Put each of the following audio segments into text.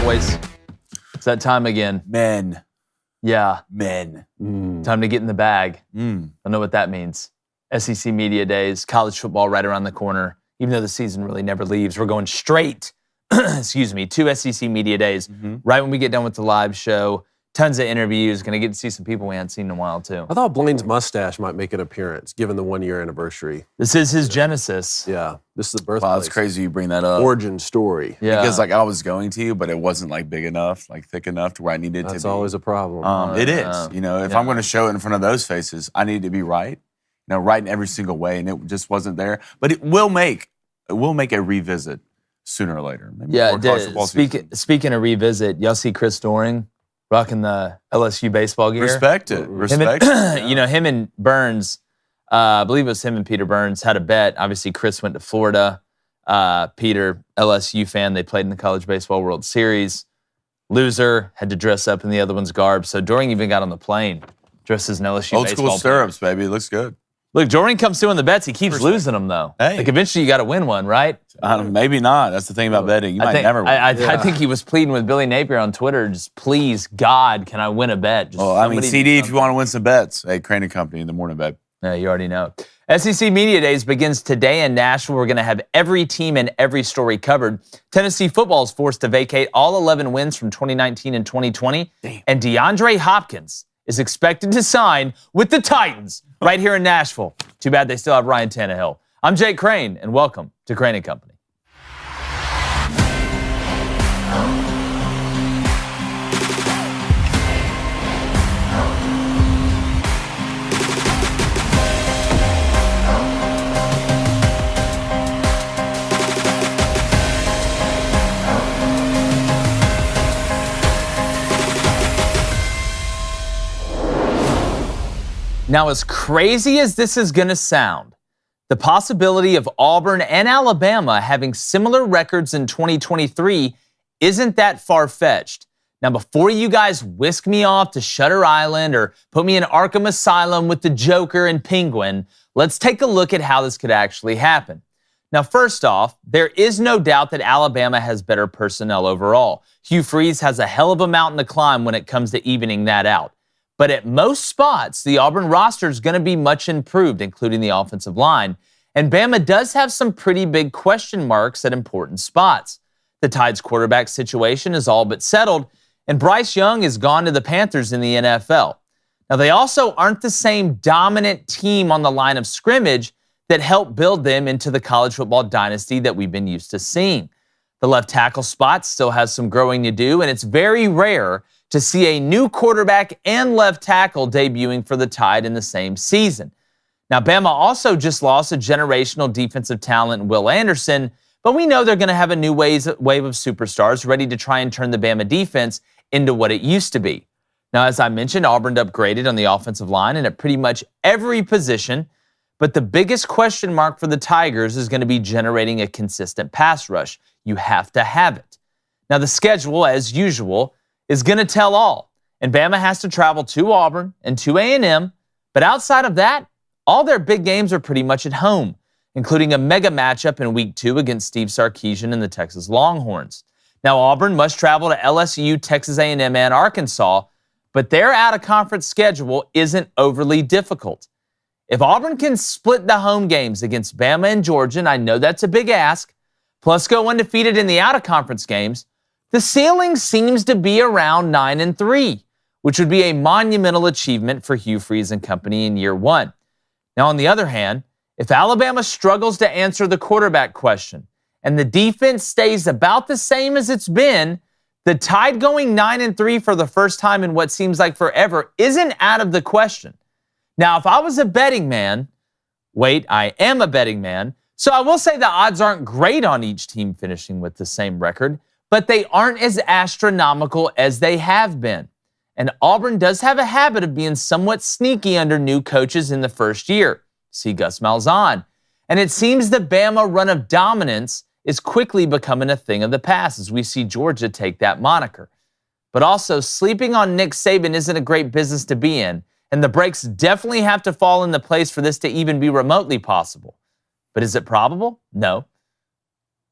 boys. It's that time again. Men. Yeah. Men. Time to get in the bag. I know what that means. SEC Media Days, college football right around the corner. Even though the season really never leaves, we're going straight, to SEC Media Days. Right when we get done with the live show. Tons of interviews. Going to get to see some people we hadn't seen in a while, too. I thought Blaine's mustache might make an appearance, given the 1-year anniversary. This is his genesis. Yeah. This is the birthplace. Wow, it's crazy you bring that up. Origin story. Yeah. Because I was going to, but it wasn't big enough, thick enough to where I needed it to be. That's always a problem. It is. If I'm going to show it in front of those faces, I need it to be right. Right in every single way, and it just wasn't there. But it will make a revisit sooner or later. Maybe Speaking of revisit, y'all see Chris Doering rocking the LSU baseball gear? Respect it. Him and Burns, I believe it was him and Peter Burns, had a bet. Obviously, Chris went to Florida. Peter, LSU fan, they played in the College Baseball World Series. Loser, had to dress up in the other one's garb. So Doering even got on the plane, dressed as an LSU Old baseball school stirrups, baby. It looks good. Look, Doering comes through on the bets. He keeps losing them, though. Hey. Eventually you got to win one, right? Maybe not. That's the thing about betting. You might never win. I think he was pleading with Billy Napier on Twitter, just please, God, can I win a bet? CD, if you want to win some bets, hey, Crain & Company in the morning, babe. Yeah, you already know. SEC Media Days begins today in Nashville. We're going to have every team and every story covered. Tennessee football is forced to vacate all 11 wins from 2019 and 2020. Damn. And DeAndre Hopkins is expected to sign with the Titans right here in Nashville. Too bad they still have Ryan Tannehill. I'm Jake Crain, and welcome to Crain & Company. Now, as crazy as this is going to sound, the possibility of Auburn and Alabama having similar records in 2023 isn't that far-fetched. Now, before you guys whisk me off to Shutter Island or put me in Arkham Asylum with the Joker and Penguin, let's take a look at how this could actually happen. Now, first off, there is no doubt that Alabama has better personnel overall. Hugh Freeze has a hell of a mountain to climb when it comes to evening that out. But at most spots, the Auburn roster is going to be much improved, including the offensive line. And Bama does have some pretty big question marks at important spots. The Tide's quarterback situation is all but settled, and Bryce Young is gone to the Panthers in the NFL. Now, they also aren't the same dominant team on the line of scrimmage that helped build them into the college football dynasty that we've been used to seeing. The left tackle spot still has some growing to do, and it's very rare to see a new quarterback and left tackle debuting for the Tide in the same season. Now, Bama also just lost a generational defensive talent in Will Anderson, but we know they're going to have a new wave of superstars ready to try and turn the Bama defense into what it used to be. Now, as I mentioned, Auburn upgraded on the offensive line and at pretty much every position, but the biggest question mark for the Tigers is going to be generating a consistent pass rush. You have to have it. Now, the schedule, as usual, is going to tell all. And Bama has to travel to Auburn and to A&M. But outside of that, all their big games are pretty much at home, including a mega matchup in Week 2 against Steve Sarkisian and the Texas Longhorns. Now, Auburn must travel to LSU, Texas A&M, and Arkansas, but their out-of-conference schedule isn't overly difficult. If Auburn can split the home games against Bama and Georgia, and I know that's a big ask, plus go undefeated in the out-of-conference games, the ceiling seems to be around 9-3, which would be a monumental achievement for Hugh Freeze and company in year one. Now, on the other hand, if Alabama struggles to answer the quarterback question and the defense stays about the same as it's been, the Tide going 9-3 for the first time in what seems like forever isn't out of the question. Now, if I was a betting man, I am a betting man, so I will say the odds aren't great on each team finishing with the same record, but they aren't as astronomical as they have been. And Auburn does have a habit of being somewhat sneaky under new coaches in the first year. See Gus Malzahn. And it seems the Bama run of dominance is quickly becoming a thing of the past as we see Georgia take that moniker. But also, sleeping on Nick Saban isn't a great business to be in, and the breaks definitely have to fall into place for this to even be remotely possible. But is it probable? No.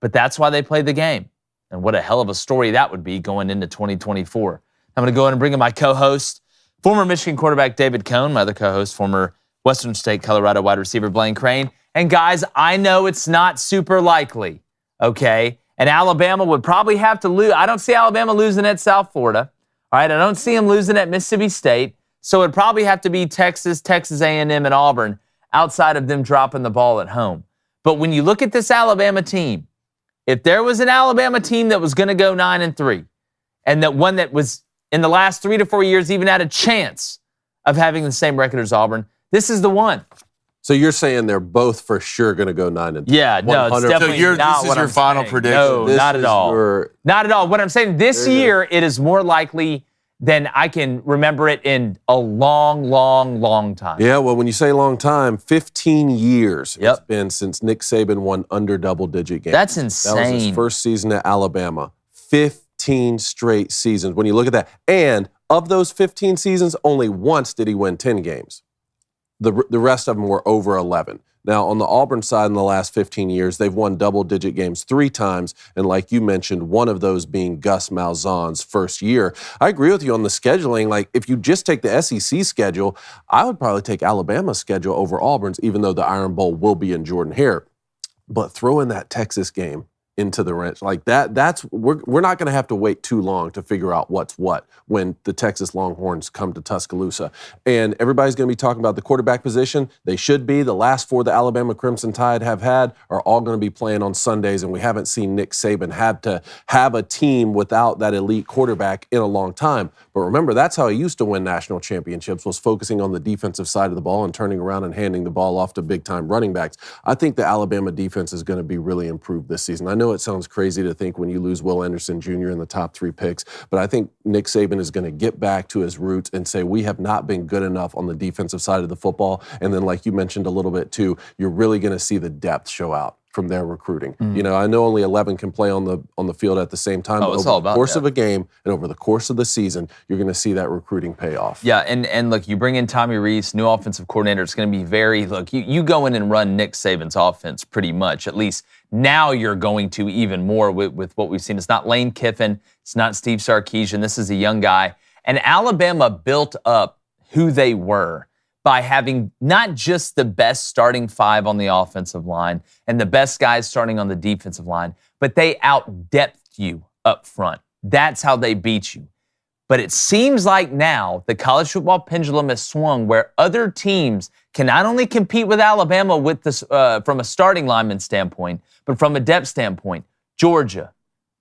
But that's why they play the game. And what a hell of a story that would be going into 2024. I'm going to go ahead and bring in my co-host, former Michigan quarterback David Cohn, my other co-host, former Western State, Colorado wide receiver Blaine Crain. And guys, I know it's not super likely, okay? And Alabama would probably have to lose. I don't see Alabama losing at South Florida. All right, I don't see them losing at Mississippi State. So it'd probably have to be Texas, Texas A&M, and Auburn outside of them dropping the ball at home. But when you look at this Alabama team, if there was an Alabama team that was going to go 9-3, and that one that was in the last 3 to 4 years even had a chance of having the same record as Auburn, this is the one. So you're saying they're both for sure going to go 9-3? Yeah, no, it's definitely so not this what is your I'm final saying. prediction? No, not at all. Not at all. What I'm saying, this year, it is more likely than I can remember it in a long, long, long time. Yeah, well, when you say long time, 15 years it's been since Nick Saban won under double-digit games. That's insane. That was his first season at Alabama. 15 straight seasons. When you look at that, and of those 15 seasons, only once did he win 10 games. The rest of them were over 11. Now, on the Auburn side, in the last 15 years, they've won double-digit games 3 times, and like you mentioned, one of those being Gus Malzahn's first year. I agree with you on the scheduling. Like, if you just take the SEC schedule, I would probably take Alabama's schedule over Auburn's, even though the Iron Bowl will be in Jordan-Hare. But throw in that Texas game into the wrench. Like we're not going to have to wait too long to figure out what's what when the Texas Longhorns come to Tuscaloosa. And everybody's going to be talking about the quarterback position. They should be. The last 4 the Alabama Crimson Tide have had are all going to be playing on Sundays, and we haven't seen Nick Saban have to have a team without that elite quarterback in a long time. But remember, that's how he used to win national championships, was focusing on the defensive side of the ball and turning around and handing the ball off to big-time running backs. I think the Alabama defense is going to be really improved this season. I know it sounds crazy to think when you lose Will Anderson Jr. in the top 3 picks, but I think Nick Saban is going to get back to his roots and say we have not been good enough on the defensive side of the football. And then, like you mentioned a little bit too, you're really going to see the depth show out from their recruiting. You know, I know only 11 can play on the field at the same time, but over the course of a game and over the course of the season, you're going to see that recruiting pay off. Yeah, and look, you bring in Tommy Rees, new offensive coordinator. It's going to be you go in and run Nick Saban's offense pretty much. At least now you're going to even more with what we've seen. It's not Lane Kiffin. It's not Steve Sarkisian. This is a young guy. And Alabama built up who they were by having not just the best starting 5 on the offensive line and the best guys starting on the defensive line, but they out-depthed you up front. That's how they beat you. But it seems like now the college football pendulum has swung where other teams can not only compete with Alabama with this, from a starting lineman standpoint, but from a depth standpoint. Georgia,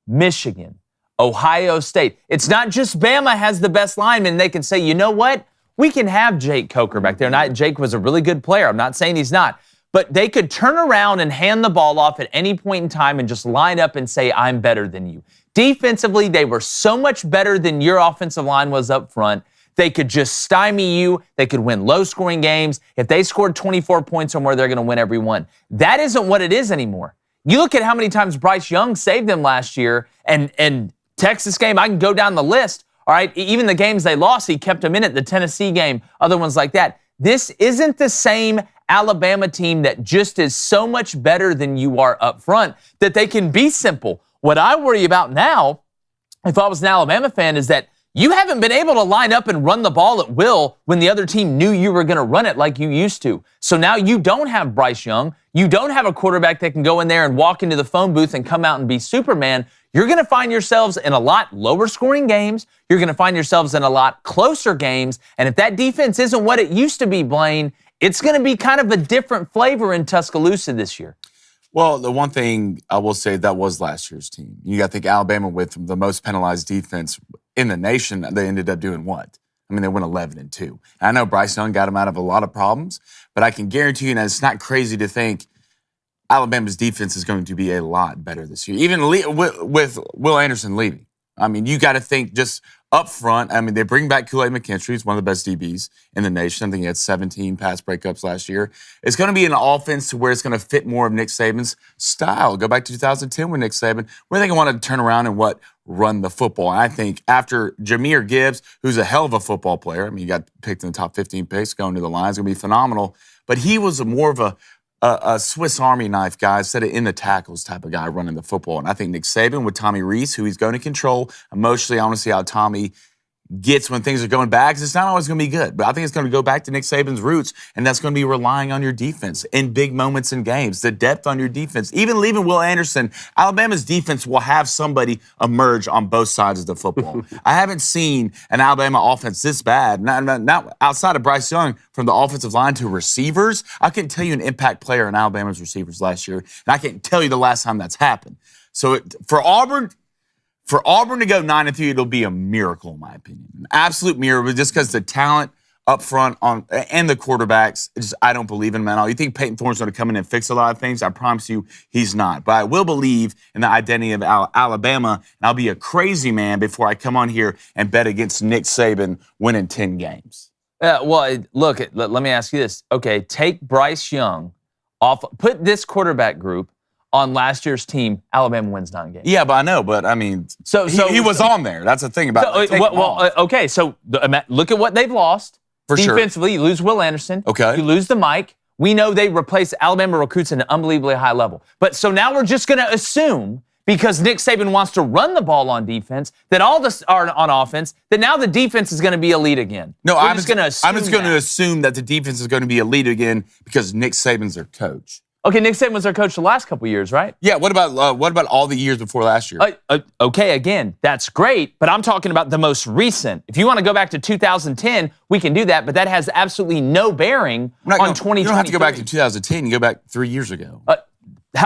Michigan, Ohio State. It's not just Bama has the best lineman. They can say, you know what? We can have Jake Coker back there. Jake was a really good player. I'm not saying he's not. But they could turn around and hand the ball off at any point in time and just line up and say, I'm better than you. Defensively, they were so much better than your offensive line was up front. They could just stymie you. They could win low-scoring games. If they scored 24 points or more, they're going to win every one. That isn't what it is anymore. You look at how many times Bryce Young saved them last year, and Texas game, I can go down the list. All right, even the games they lost, he kept them in it, the Tennessee game, other ones like that. This isn't the same Alabama team that just is so much better than you are up front that they can be simple. What I worry about now, if I was an Alabama fan, is that you haven't been able to line up and run the ball at will when the other team knew you were going to run it like you used to. So now you don't have Bryce Young. You don't have a quarterback that can go in there and walk into the phone booth and come out and be Superman. You're going to find yourselves in a lot lower scoring games. You're going to find yourselves in a lot closer games. And if that defense isn't what it used to be, Blaine, it's going to be kind of a different flavor in Tuscaloosa this year. Well, the one thing I will say, that was last year's team. You got to think Alabama with the most penalized defense in the nation, they ended up doing what? I mean, they went 11-2. I know Bryce Young got them out of a lot of problems, but I can guarantee you, and it's not crazy to think Alabama's defense is going to be a lot better this year, even with Will Anderson leaving. I mean, you got to think just up front. I mean, they bring back Kool-Aid McKinstry. He's one of the best DBs in the nation. I think he had 17 pass breakups last year. It's going to be an offense to where it's going to fit more of Nick Saban's style. Go back to 2010 with Nick Saban, where they want to turn around and run the football. And I think after Jahmyr Gibbs, who's a hell of a football player, I mean, he got picked in the top 15 picks, going to the Lions, going to be phenomenal. But he was more of a a Swiss Army knife guy instead of in the tackles type of guy running the football. And I think Nick Saban with Tommy Rees, who he's going to control emotionally, I want to see how Tommy gets when things are going bad, because it's not always going to be good. But I think it's going to go back to Nick Saban's roots, and that's going to be relying on your defense in big moments in games, the depth on your defense. Even leaving Will Anderson, Alabama's defense will have somebody emerge on both sides of the football. I haven't seen an Alabama offense this bad, not outside of Bryce Young, from the offensive line to receivers. I couldn't tell you an impact player in Alabama's receivers last year, and I can't tell you the last time that's happened. So for Auburn to go 9-3, it'll be a miracle, in my opinion. An absolute miracle, just because the talent up front and the quarterbacks, I don't believe in them at all. You think Peyton Thorne's going to come in and fix a lot of things? I promise you he's not. But I will believe in the identity of Alabama, and I'll be a crazy man before I come on here and bet against Nick Saban winning 10 games. Well, look, let me ask you this. Okay, take Bryce Young off, put this quarterback group on last year's team, Alabama wins 9 games. Yeah, but I know. But I mean, he was on there. That's the thing about it. Okay, so look at what they've lost. For Defensively, sure. You lose Will Anderson. Okay. You lose the Mike. We know they replace Alabama recruits at an unbelievably high level. But so now we're just going to assume, because Nick Saban wants to run the ball on defense, that all this are on offense, that now the defense is going to be elite again. No, I'm just going to assume that the defense is going to be elite again because Nick Saban's their coach. Okay, Nick Saban was our coach the last couple of years, right? Yeah, what about all the years before last year? Okay, again, that's great, but I'm talking about the most recent. If you want to go back to 2010, we can do that, but that has absolutely no bearing on 2023. You don't have to go back to 2010. You go back 3 years ago.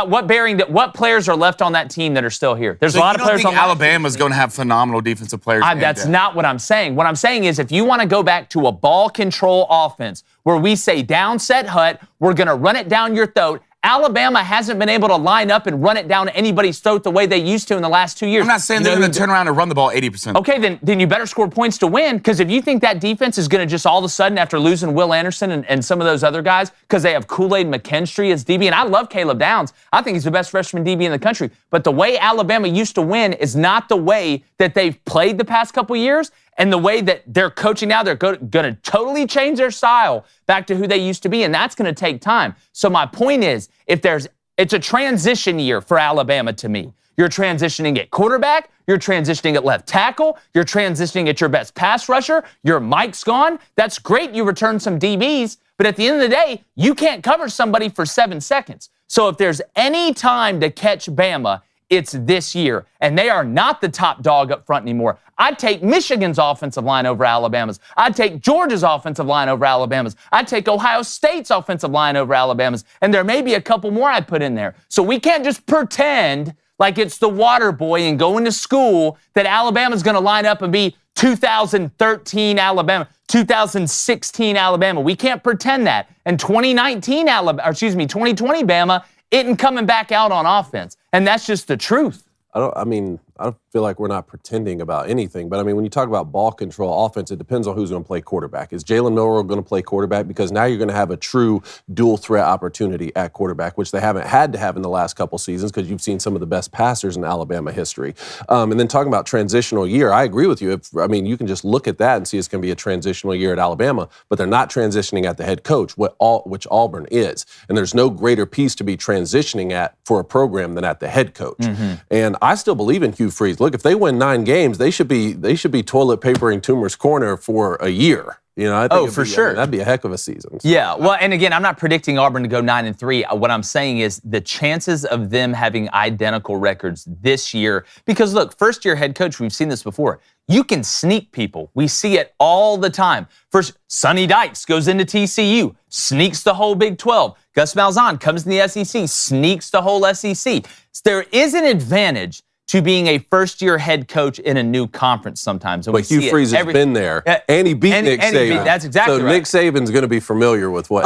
What players are left on that team that are still here? There's a lot of players on Alabama's going to have phenomenal defensive players. That's not what I'm saying. What I'm saying is, if you want to go back to a ball control offense where we say down set hut, we're going to run it down your throat. Alabama hasn't been able to line up and run it down anybody's throat the way they used to in the last 2 years. I'm not saying they're going to turn around and run the ball 80%. Okay, then you better score points to win, because if you think that defense is going to just all of a sudden, after losing Will Anderson and some of those other guys, because they have Kool-Aid McKinstry as DB, and I love Caleb Downs. I think he's the best freshman DB in the country. But the way Alabama used to win is not the way that they've played the past couple years. And the way that they're coaching now, they're going to totally change their style back to who they used to be, and that's going to take time. So my point is, it's a transition year for Alabama to me. You're transitioning at quarterback, you're transitioning at left tackle, you're transitioning at your best pass rusher, your Mike's gone. That's great, you return some DBs, but at the end of the day, you can't cover somebody for 7 seconds. So if there's any time to catch Bama, it's this year, and they are not the top dog up front anymore. I'd take Michigan's offensive line over Alabama's. I'd take Georgia's offensive line over Alabama's. I'd take Ohio State's offensive line over Alabama's, and there may be a couple more I'd put in there. So we can't just pretend like it's the water boy and go into school that Alabama's going to line up and be 2013 Alabama, 2016 Alabama. We can't pretend that. And 2020 Bama isn't coming back out on offense. And that's just the truth. I don't feel like we're not pretending about anything, but I mean, when you talk about ball control offense, it depends on who's going to play quarterback. Is Jalen Milroe going to play quarterback? Because now you're going to have a true dual threat opportunity at quarterback, which they haven't had to have in the last couple seasons, because you've seen some of the best passers in Alabama history. And then talking about transitional year, I agree with you. You can just look at that and see it's going to be a transitional year at Alabama, but they're not transitioning at the head coach, which Auburn is. And there's no greater piece to be transitioning at for a program than at the head coach. Mm-hmm. And I still believe in Hugh Freeze. Look, if they win 9 games, they should be toilet papering Toomer's Corner for a year. I think for sure. That'd be a heck of a season. So. Yeah, well, and again, I'm not predicting Auburn to go 9-3. What I'm saying is the chances of them having identical records this year, because look, first-year head coach, we've seen this before. You can sneak people. We see it all the time. First, Sonny Dykes goes into TCU, sneaks the whole Big 12. Gus Malzahn comes in the SEC, sneaks the whole SEC. So there is an advantage to being a first-year head coach in a new conference sometimes. But Hugh Freeze has been there, and he beat Nick Saban. That's exactly right. So Nick Saban's going to be familiar with what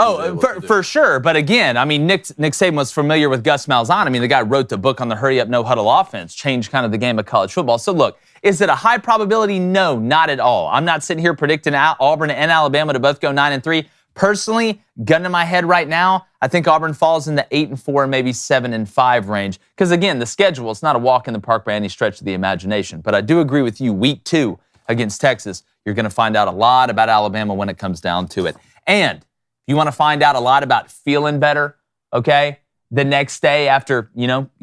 for sure. But again, Nick Saban was familiar with Gus Malzahn. The guy wrote the book on the hurry-up, no-huddle offense, changed kind of the game of college football. So look, is it a high probability? No, not at all. I'm not sitting here predicting Auburn and Alabama to both go 9-3. Personally, gun to my head right now, I think Auburn falls in the 8-4, maybe 7-5 range. Because again, the schedule, it's not a walk in the park by any stretch of the imagination. But I do agree with you, week 2 against Texas, you're going to find out a lot about Alabama when it comes down to it. And if you want to find out a lot about feeling better, okay? The next day after,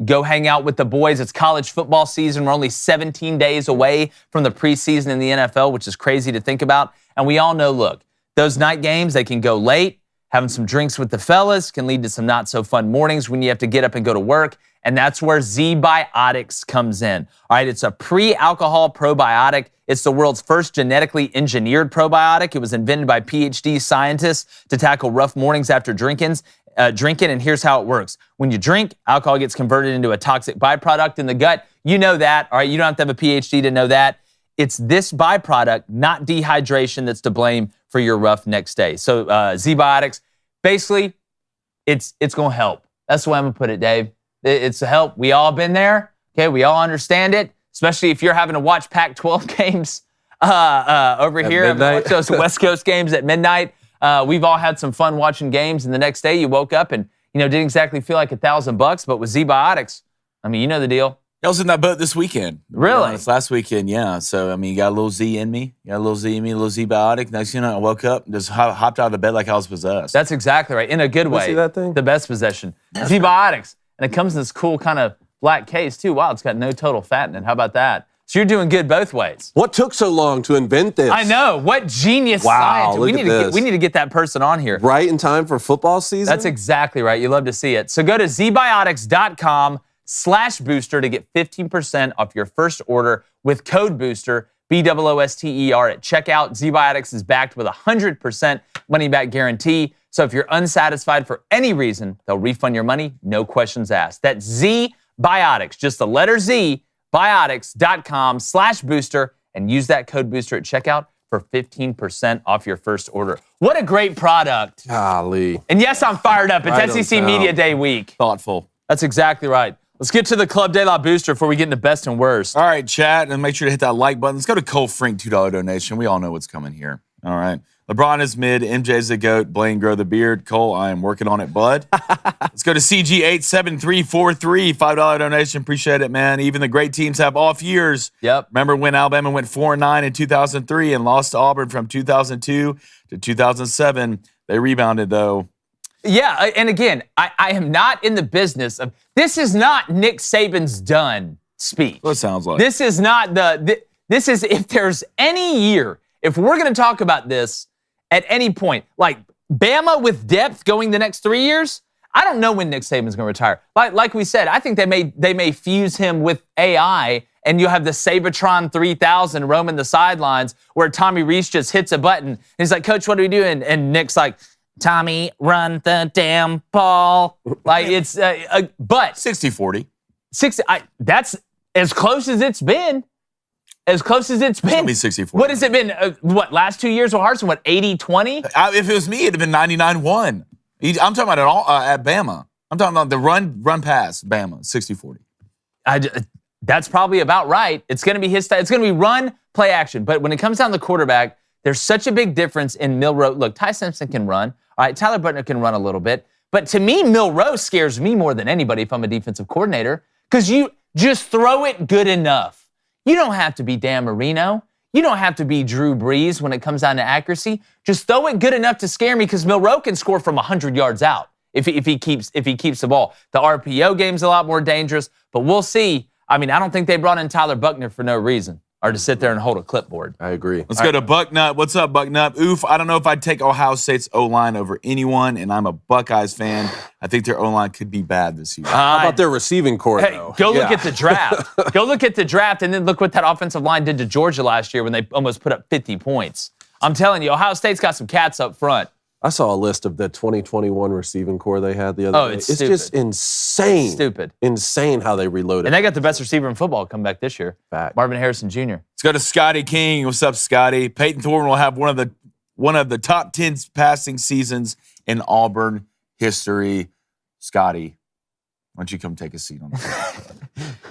go hang out with the boys. It's college football season. We're only 17 days away from the preseason in the NFL, which is crazy to think about. And we all know, look, those night games, they can go late. Having some drinks with the fellas can lead to some not so fun mornings when you have to get up and go to work. And that's where Z-Biotics comes in. All right, it's a pre-alcohol probiotic. It's the world's first genetically engineered probiotic. It was invented by PhD scientists to tackle rough mornings after drinking, and here's how it works. When you drink, alcohol gets converted into a toxic byproduct in the gut. You know that, all right? You don't have to have a PhD to know that. It's this byproduct, not dehydration, that's to blame for your rough next day. So Z-Biotics, basically, it's going to help. That's the way I'm going to put it, Dave. It's a help. We all been there, okay? We all understand it, especially if you're having to watch Pac-12 games over at here. Midnight. Watch those West Coast games at midnight. We've all had some fun watching games, and the next day you woke up and, didn't exactly feel like $1,000, but with Z-Biotics, you know the deal. I was in that boat this weekend. Really? It's last weekend, yeah. So, you got a little Z in me. You got a little Z in me, a little Z-Biotic. Next thing you know, I woke up and just hopped out of the bed like I was possessed. That's exactly right. In a good way. See that thing? The best possession. Z-Biotics. And it comes in this cool kind of black case, too. Wow, it's got no total fat in it. How about that? So you're doing good both ways. What took so long to invent this? I know. What genius Wow, science. look at this. We need to get that person on here. Right in time for football season? That's exactly right. You love to see it. So go to zbiotics.com/booster to get 15% off your first order with code BOOSTER, BOOSTER at checkout. Z-Biotics is backed with a 100% money-back guarantee. So if you're unsatisfied for any reason, they'll refund your money, no questions asked. That's Z-Biotics, just the letter Z, biotics.com/booster, and use that code BOOSTER at checkout for 15% off your first order. What a great product. Golly. And yes, I'm fired up. It's Right on SEC town. Media Day week. thoughtful. That's exactly right. Let's get to the Club De La Booster before we get into best and worst. All right, chat, and make sure to hit that like button. Let's go to Cole Frink, $2 donation. We all know what's coming here. All right. LeBron is mid, MJ's the GOAT, Blaine grow the beard. Cole, I am working on it, bud. Let's go to CG87343, $5 donation. Appreciate it, man. Even the great teams have off years. Yep. Remember when Alabama went 4-9 in 2003 and lost to Auburn from 2002 to 2007? They rebounded, though. Yeah, and again, I am not in the business of, this is not Nick Saban's done speech. What it sounds like. This is not this is, if there's any year, if we're going to talk about this at any point, like Bama with depth going the next 3 years, I don't know when Nick Saban's going to retire. Like we said, I think they may fuse him with AI, and you have the Sabatron 3000 roaming the sidelines where Tommy Rees just hits a button. And he's like, Coach, what are we doing? And Nick's like, Tommy, run the damn ball. Like it's, but 60-40. 60. That's as close as it's been. As close as it's been. It's gonna be 60-40. What has it been? Last 2 years with Harsin? What, 80-20? If it was me, it'd have been 99-1. I'm talking about it all at Bama. I'm talking about the run pass, Bama, 60-40. That's probably about right. It's going to be his style. It's going to be run, play, action. But when it comes down to the quarterback, there's such a big difference in Milroe. Look, Ty Simpson can run. All right, Tyler Butner can run a little bit. But to me, Milroe scares me more than anybody if I'm a defensive coordinator, because you just throw it good enough. You don't have to be Dan Marino. You don't have to be Drew Brees when it comes down to accuracy. Just throw it good enough to scare me, because Milroe can score from 100 yards out if he keeps the ball. The RPO game's a lot more dangerous, but we'll see. I mean, I don't think they brought in Tyler Buckner for no reason, or to sit there and hold a clipboard. I agree. Let's go to Bucknut. What's up, Bucknut? Oof, I don't know if I'd take Ohio State's O-line over anyone, and I'm a Buckeyes fan. I think their O-line could be bad this year. How about their receiving core, Hey, though? go look at the draft. Go look at the draft, and then look what that offensive line did to Georgia last year when they almost put up 50 points. I'm telling you, Ohio State's got some cats up front. I saw a list of the 2021 receiving core they had the other day. It's It's stupid. just insane. Stupid. Insane how they reloaded. And they got the best receiver in football come back this year. Fact. Marvin Harrison Jr. Let's go to Scotty King. What's up, Scotty? Peyton Thorne will have one of the top 10 passing seasons in Auburn history. Scotty, why don't you come take a seat on the couch?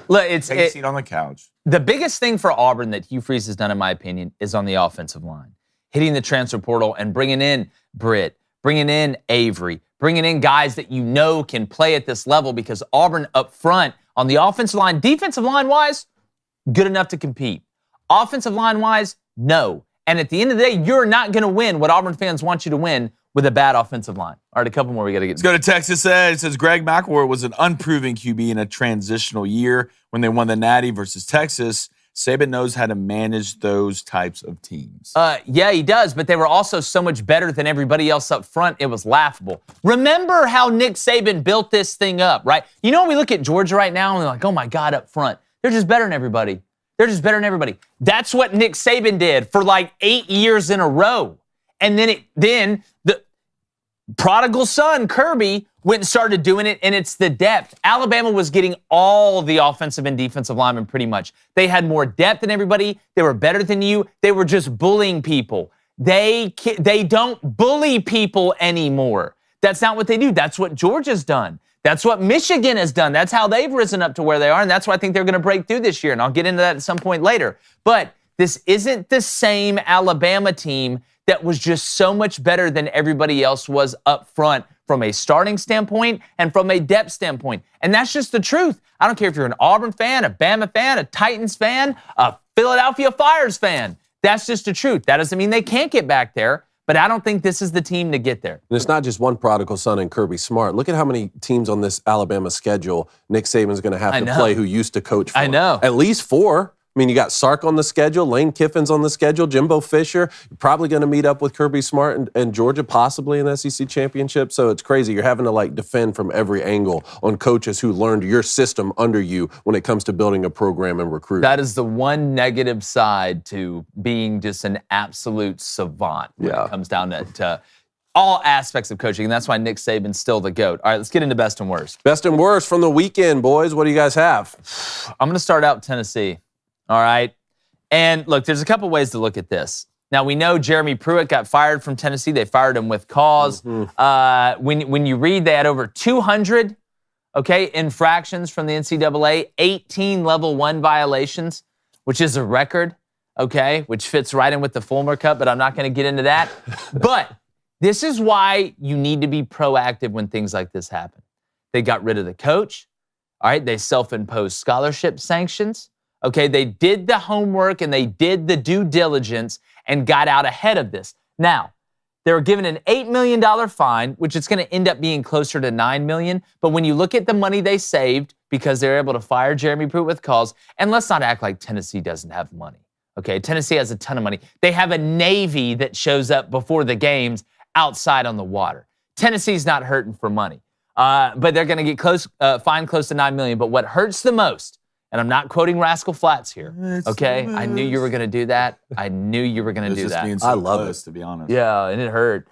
Look, Take a seat on the couch. the biggest thing for Auburn that Hugh Freeze has done, in my opinion, is on the offensive line. Hitting the transfer portal and bringing in Britt, bringing in Avery, bringing in guys that you know can play at this level, because Auburn up front on the offensive line, defensive line-wise, good enough to compete. Offensive line-wise, no. And at the end of the day, you're not going to win what Auburn fans want you to win with a bad offensive line. All right, a couple more we got to get. Let's go to Texas Ed. It says Greg McElroy was an unproven QB in a transitional year when they won the Natty versus Texas. Saban knows how to manage those types of teams. Yeah, he does, but they were also so much better than everybody else up front, it was laughable. Remember how Nick Saban built this thing up, right? You know, when we look at Georgia right now and we're like, oh my God, up front, they're just better than everybody. They're just better than everybody. That's what Nick Saban did for like 8 years in a row. And then the prodigal son, Kirby, went and started doing it, and it's the depth. Alabama was getting all the offensive and defensive linemen pretty much. They had more depth than everybody. They were better than you. They were just bullying people. They don't bully people anymore. That's not what they do. That's what Georgia's done. That's what Michigan has done. That's how they've risen up to where they are, and that's why I think they're going to break through this year, and I'll get into that at some point later. But this isn't the same Alabama team that was just so much better than everybody else was up front from a starting standpoint and from a depth standpoint. And that's just the truth. I don't care if you're an Auburn fan, a Bama fan, a Titans fan, a Philadelphia Flyers fan. That's just the truth. That doesn't mean they can't get back there, but I don't think this is the team to get there. And it's not just one prodigal son and Kirby Smart. Look at how many teams on this Alabama schedule Nick Saban's going to have to play who used to coach for. I know. At least 4. I mean, you got Sark on the schedule, Lane Kiffin's on the schedule, Jimbo Fisher. You're probably going to meet up with Kirby Smart and Georgia, possibly in the SEC championship. So it's crazy. You're having to, like, defend from every angle on coaches who learned your system under you when it comes to building a program and recruiting. That is the one negative side to being just an absolute savant when it comes down to all aspects of coaching. And that's why Nick Saban's still the GOAT. All right, let's get into best and worst. Best and worst from the weekend, boys. What do you guys have? I'm going to start out Tennessee. All right. And look, there's a couple ways to look at this. Now, we know Jeremy Pruitt got fired from Tennessee. They fired him with cause. When you read, they had over 200, infractions from the NCAA, 18 level 1 violations, which is a record, which fits right in with the Fulmer Cup, but I'm not going to get into that. But this is why you need to be proactive when things like this happen. They got rid of the coach. All right. They self-imposed scholarship sanctions. They did the homework and they did the due diligence and got out ahead of this. Now, they were given an $8 million fine, which is going to end up being closer to $9 million. But when you look at the money they saved because they were able to fire Jeremy Pruitt with cause, and let's not act like Tennessee doesn't have money. Tennessee has a ton of money. They have a Navy that shows up before the games outside on the water. Tennessee's not hurting for money, but they're going to get fined close to $9 million. But what hurts the most, and I'm not quoting Rascal Flatts here, I knew you were going to do that. I knew you were going to do that. I love this, to be honest. Yeah, and it hurt.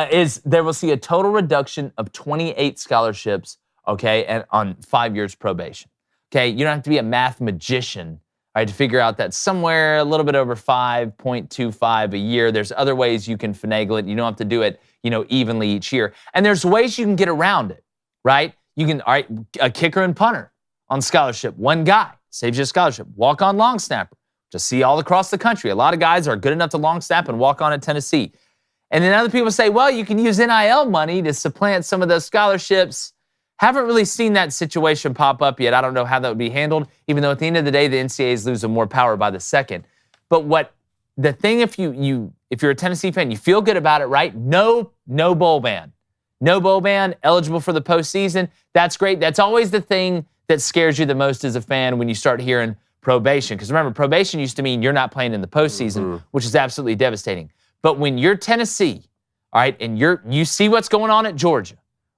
Is there will see a total reduction of 28 scholarships, and on 5 years probation. You don't have to be a math magician, to figure out that somewhere a little bit over 5.25 a year. There's other ways you can finagle it. You don't have to do it, evenly each year. And there's ways you can get around it, right? You can, a kicker and punter on scholarship. One guy saves you a scholarship. Walk on long snapper. Just see all across the country. A lot of guys are good enough to long snap and walk on at Tennessee. And then other people say, well, you can use NIL money to supplant some of those scholarships. Haven't really seen that situation pop up yet. I don't know how that would be handled, even though at the end of the day, the NCAA is losing more power by the second. But the thing, if you're a Tennessee fan, you feel good about it, right? No bowl ban. No bowl ban, eligible for the postseason. That's great. That's always the thing that scares you the most as a fan when you start hearing probation. Because remember, probation used to mean you're not playing in the postseason, which is absolutely devastating. But when you're Tennessee, all right, and you see what's going on at Georgia,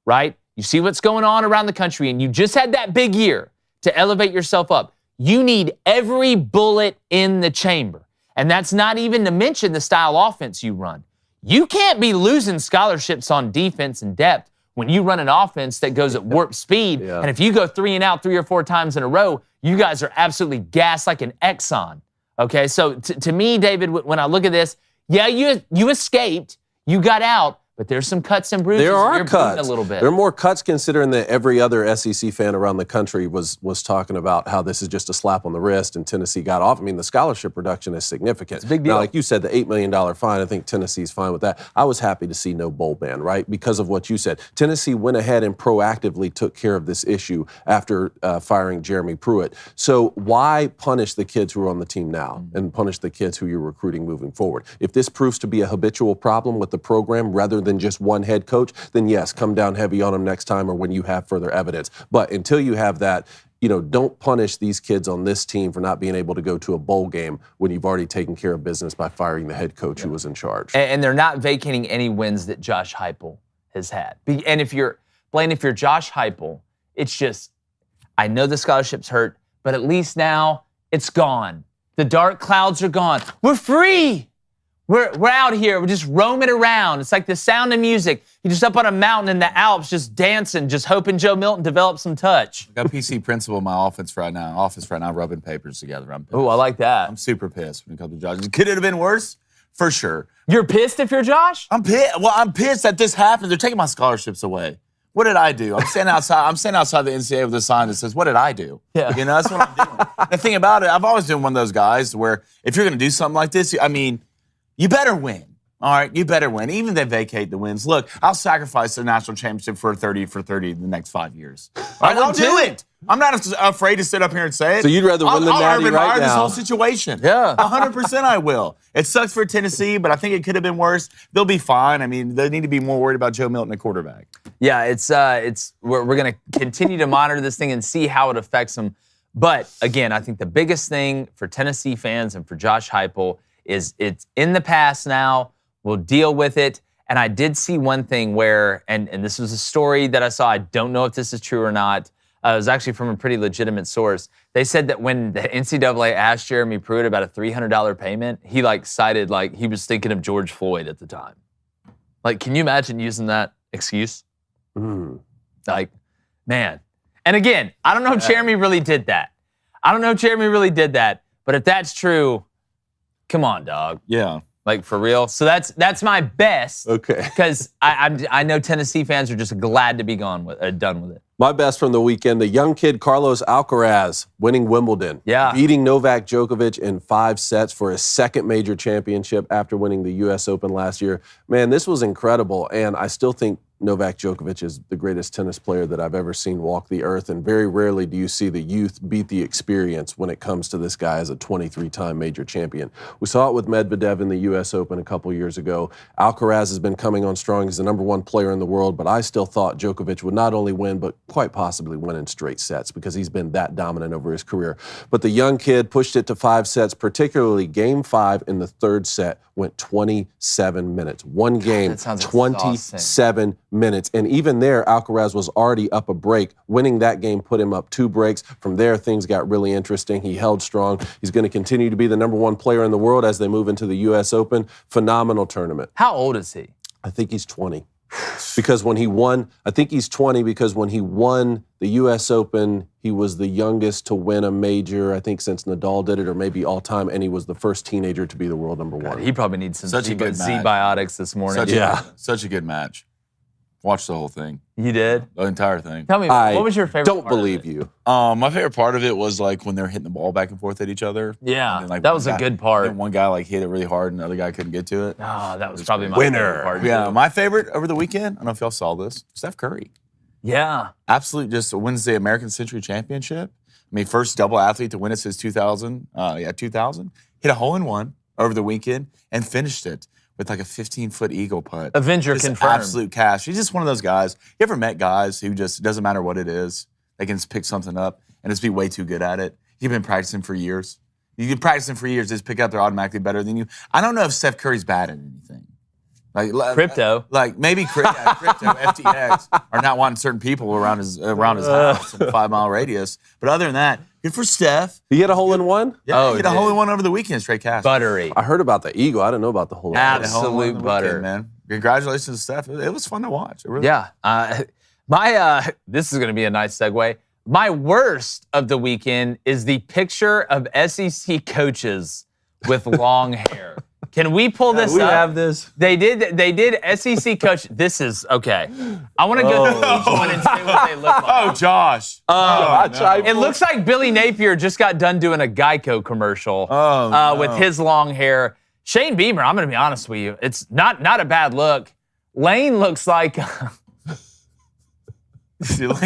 right? You see what's going on around the country, and you just had that big year to elevate yourself up. You need every bullet in the chamber. And that's not even to mention the style offense you run. You can't be losing scholarships on defense and depth when you run an offense that goes at warp speed. And if you go 3 and out 3 or 4 times in a row, you guys are absolutely gassed like an Exxon. So to me, David, when I look at this, you escaped, you got out, but there's some cuts and bruises. There are You're cuts. A little bit. There are more cuts considering that every other SEC fan around the country was talking about how this is just a slap on the wrist and Tennessee got off. I mean, the scholarship reduction is significant. It's a big deal. Now, like you said, the $8 million fine, I think Tennessee's fine with that. I was happy to see no bowl ban, right? Because of what you said. Tennessee went ahead and proactively took care of this issue after firing Jeremy Pruitt. So why punish the kids who are on the team now and punish the kids who you're recruiting moving forward? If this proves to be a habitual problem with the program rather than just one head coach, then yes, come down heavy on them next time or when you have further evidence. But until you have that, don't punish these kids on this team for not being able to go to a bowl game when you've already taken care of business by firing the head coach who was in charge. And they're not vacating any wins that Josh Heupel has had. And if you're Josh Heupel, it's just, I know the scholarship's hurt, but at least now it's gone. The dark clouds are gone. We're free. We're out here. We're just roaming around. It's like the sound of music. You're just up on a mountain in the Alps just dancing, just hoping Joe Milton develops some touch. I got PC principal in my office right now, rubbing papers together. I'm pissed. Oh, I like that. I'm super pissed when it comes to Josh. Could it have been worse? For sure. You're pissed if you're Josh? I'm pissed. Well, I'm pissed that this happened. They're taking my scholarships away. What did I do? I'm standing outside the NCAA with a sign that says, "What did I do?" Yeah. That's what I'm doing. The thing about it, I've always been one of those guys where if you're going to do something like this, you better win. All right, you better win. Even if they vacate the wins. Look, I'll sacrifice the national championship for 30 in the next 5 years. All right, I'll do it. I'm not afraid to sit up here and say it. So you'd rather win the natty right now? This whole situation. Yeah. 100% I will. It sucks for Tennessee, but I think it could have been worse. They'll be fine. They need to be more worried about Joe Milton at quarterback. Yeah, we're going to continue to monitor this thing and see how it affects them. But again, I think the biggest thing for Tennessee fans and for Josh Heupel is it's in the past now. We'll deal with it. And I did see one thing where, and this was a story that I saw. I don't know if this is true or not. It was actually from a pretty legitimate source. They said that when the NCAA asked Jeremy Pruitt about a $300 payment, he cited he was thinking of George Floyd at the time. Can you imagine using that excuse? Man. And again, I don't know if Jeremy really did that. But if that's true, come on, dog. Yeah. For real. So that's my best. Okay. Because I know Tennessee fans are just glad to be done with it. My best from the weekend, the young kid Carlos Alcaraz winning Wimbledon. Yeah. Beating Novak Djokovic in 5 sets for his second major championship after winning the U.S. Open last year. Man, this was incredible, and I still think Novak Djokovic is the greatest tennis player that I've ever seen walk the earth, and very rarely do you see the youth beat the experience when it comes to this guy as a 23-time major champion. We saw it with Medvedev in the U.S. Open a couple years ago. Alcaraz has been coming on strong. He's the number 1 player in the world, but I still thought Djokovic would not only win, but quite possibly win in straight sets because he's been that dominant over his career. But the young kid pushed it to 5 sets, particularly Game 5 in the 3rd set went 27 minutes. One game, 27 minutes. And even there, Alcaraz was already up a break. Winning that game put him up 2 breaks. From there, things got really interesting. He held strong. He's going to continue to be the number 1 player in the world as they move into the U.S. Open. Phenomenal tournament. How old is he? I think he's 20. Because when he won, I think he's 20 because when he won the U.S. Open, he was the youngest to win a major, I think, since Nadal did it, or maybe all time, and he was the first teenager to be the world number 1. He probably needs some Such a good match. Z-biotics this morning. Such a good match. Watch the whole thing. You did? The entire thing. Tell me, what was your favorite Don't part believe of it? you. My favorite part of it was when they're hitting the ball back and forth at each other. Yeah, and then, that was a good part. And one guy hit it really hard and the other guy couldn't get to it. Oh, that was probably my winner. favorite part. Yeah, too. my favorite over the weekend, I don't know if y'all saw this, Steph Curry. Yeah. Absolute just wins the American Century Championship. First double athlete to win it since 2000. 2000. Hit a hole-in-one over the weekend and finished it with a 15-foot eagle putt. Avenger just confirmed. Absolute cash. He's just one of those guys. You ever met guys who just, doesn't matter what it is, they can just pick something up and just be way too good at it? You've been practicing for years. You've been practicing for years, just pick up, they're automatically better than you. I don't know if Steph Curry's bad at anything. Crypto. Maybe crypto, FTX, are not wanting certain people around his house in a 5-mile radius. But other than that, good for Steph. He hit a hole-in-one? Yeah, he hit a hole-in-one over the weekend, straight cash. Buttery. I heard about the eagle. I didn't know about the hole-in-one. Absolute butter. Man. Congratulations to Steph. It was fun to watch. It really this is going to be a nice segue. My worst of the weekend is the picture of SEC coaches with long hair. Can we pull this up? We have this. They did SEC coach. This is okay. I want to go through each one and say what they look like. Oh, Josh. It looks like Billy Napier just got done doing a Geico commercial with his long hair. Shane Beamer, I'm going to be honest with you, it's not a bad look. Lane looks like Lane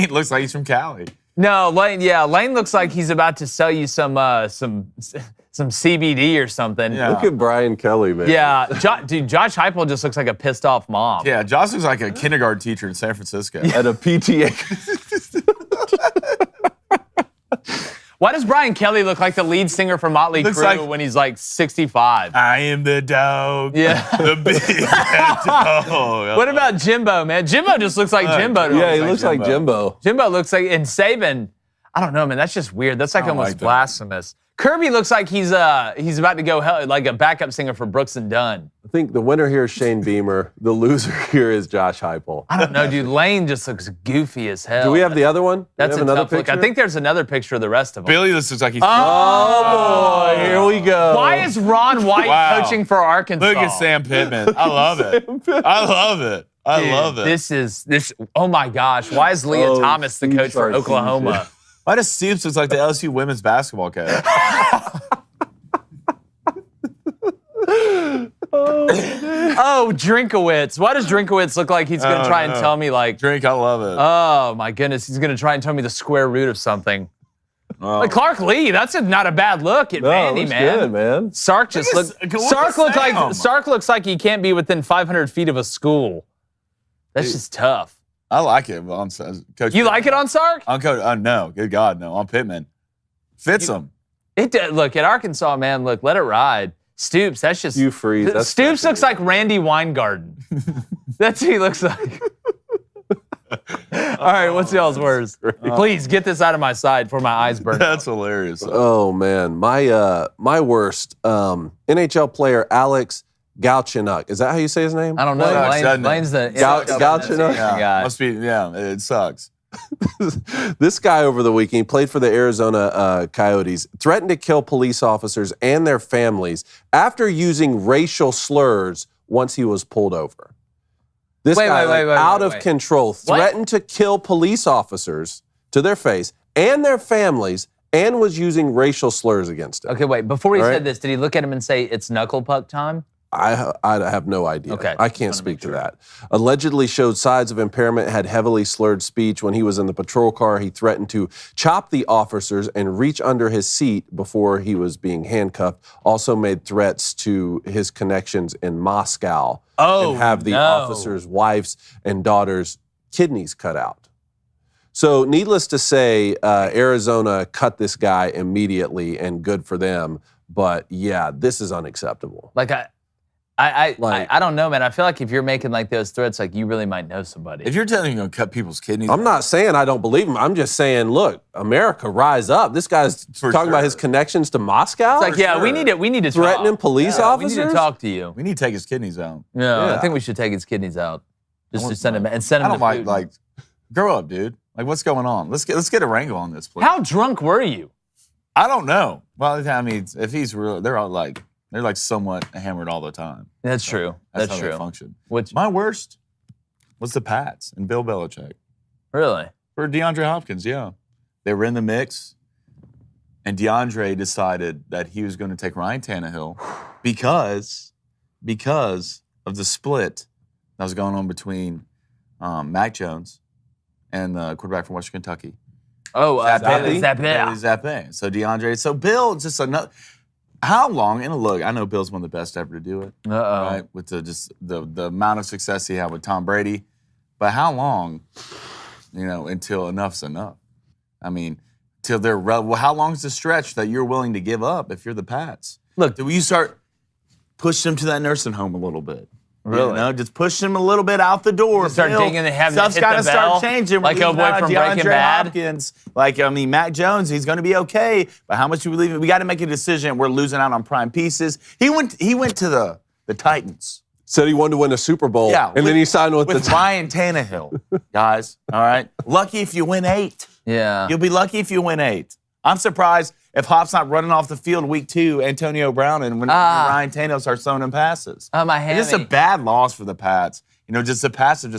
looks like he's from Cali. No, Lane looks like he's about to sell you some some CBD or something. Yeah. Look at Brian Kelly, man. Yeah, dude, Josh Heupel just looks like a pissed off mom. Yeah, Josh looks like a kindergarten teacher in San Francisco. At a PTA. Why does Brian Kelly look like the lead singer for Motley Looks Crue like- when he's like 65? I am the dog. Yeah. The big bad dog. What about Jimbo, man? Jimbo just looks like Jimbo. to me. Yeah, he looks like Jimbo. Jimbo looks like, and Saban, I don't know, man. That's just weird. That's like don't almost like that. blasphemous. Kirby looks like he's about to go like a backup singer for Brooks and Dunn. I think the winner here is Shane Beamer. The loser here is Josh Heupel. I don't know, dude. Lane just looks goofy as hell. Do we have the other one? That's do a we have tough look. I think there's another picture of the rest of them. Billy, this looks like he's. Oh, boy, here we go. Why is Ron White Wow. coaching for Arkansas? Look at Sam Pittman. I love it. I love it. I Dude, love it. This. Oh my gosh! Why is Leah Oh, Thomas the Steve coach for Sarkisian. Oklahoma? Why does Stoops look like the LSU women's basketball coach? Oh, Drinkowitz. Why does Drinkowitz look like he's gonna try and tell me like? Drink, I love it. Oh my goodness, he's gonna try and tell me the square root of something. Oh. Like Clark Lee, that's not a bad look at No, Vandy, looks man. good, man. Sark just Look look. at- look Sark at looks like Sam. Sark looks like he can't be within 500 feet of a school. That's just tough. I like it. Well, Coach You like it on Sark? On Coach? No, good God, no. On Pittman, fits him. It did. Look at Arkansas, man. Look, let it ride. Stoops, that's just. You freeze. That's Stoops looks like Randy Weingarten. That's who he looks like. All right, what's y'all's worst? Please get this out of my side before my eyes burn. That's hilarious. Oh man, my worst NHL player Alex Galchenyuk. Is that how you say his name? I don't know. Sucks, Lane, doesn't it? Lane's the Galchenyuk? Yeah, guy. must be. Yeah, it sucks. This guy over the weekend, he played for the Arizona Coyotes, threatened to kill police officers and their families after using racial slurs once he was pulled over. This guy, out of control, threatened to kill police officers to their face and their families and was using racial slurs against them. Okay, wait. Before he All said right. this, did he look at him and say, "It's knuckle puck time"? I have no idea. Okay. I can't speak to that. Allegedly showed signs of impairment, had heavily slurred speech. When he was in the patrol car, he threatened to chop the officers and reach under his seat before he was being handcuffed. Also made threats to his connections in Moscow and have the officers' wives and daughters' kidneys cut out. So needless to say, Arizona cut this guy immediately, and good for them. But yeah, this is unacceptable. Like I don't know, man. I feel like if you're making like those threats, like you really might know somebody. If you're telling me you're gonna cut people's kidneys, I'm not saying I don't believe him. I'm just saying, look, America, rise up. This guy's talking about his connections to Moscow. It's like, yeah, we need to threatening talk. police officers. We need to talk to you. We need to take his kidneys out. Yeah, Yeah. I think we should take his kidneys out. Just to want send him mine. and send I him don't to like Putin. grow up, dude. Like, what's going on? Let's get a wrangle on this, please. How drunk were you? I don't know. Well, I mean, if he's real, they're like somewhat hammered all the time. That's true. That's That's how they true. function. Which My worst was the Pats and Bill Belichick. really? For DeAndre Hopkins, yeah. They were in the mix, and DeAndre decided that he was going to take Ryan Tannehill because of the split that was going on between Mac Jones and the quarterback from Western Kentucky. Oh, Bailey Zappe. Zappe. So DeAndre, so Bill, just another. How long? And look, I know Bill's one of the best ever to do it. Uh-oh. Right, with the amount of success he had with Tom Brady, but how long, until enough's enough? I mean, till they're how long is the stretch that you're willing to give up if you're the Pats? Look, Do you start push them to that nursing home a little bit? Really? Just push them a little bit out the door. Start Bill. digging and have them Stuff's hit got to the bell, start changing. like We're old losing boy out on from Breaking DeAndre Bad. Hopkins. Mac Jones, he's going to be okay, but how much do we leave him? We got to make a decision. We're losing out on prime pieces. He went to the Titans. Said he wanted to win a Super Bowl, Yeah, and then he signed with the Ryan Tannehill, guys. All right, lucky if you win 8. Yeah. You'll be lucky if you win 8. I'm surprised if Hop's not running off the field week 2, Antonio Brown, and when Ryan Tannehill starts throwing him passes. Oh, my hammy. It's just a bad loss for the Pats. Just the Pats have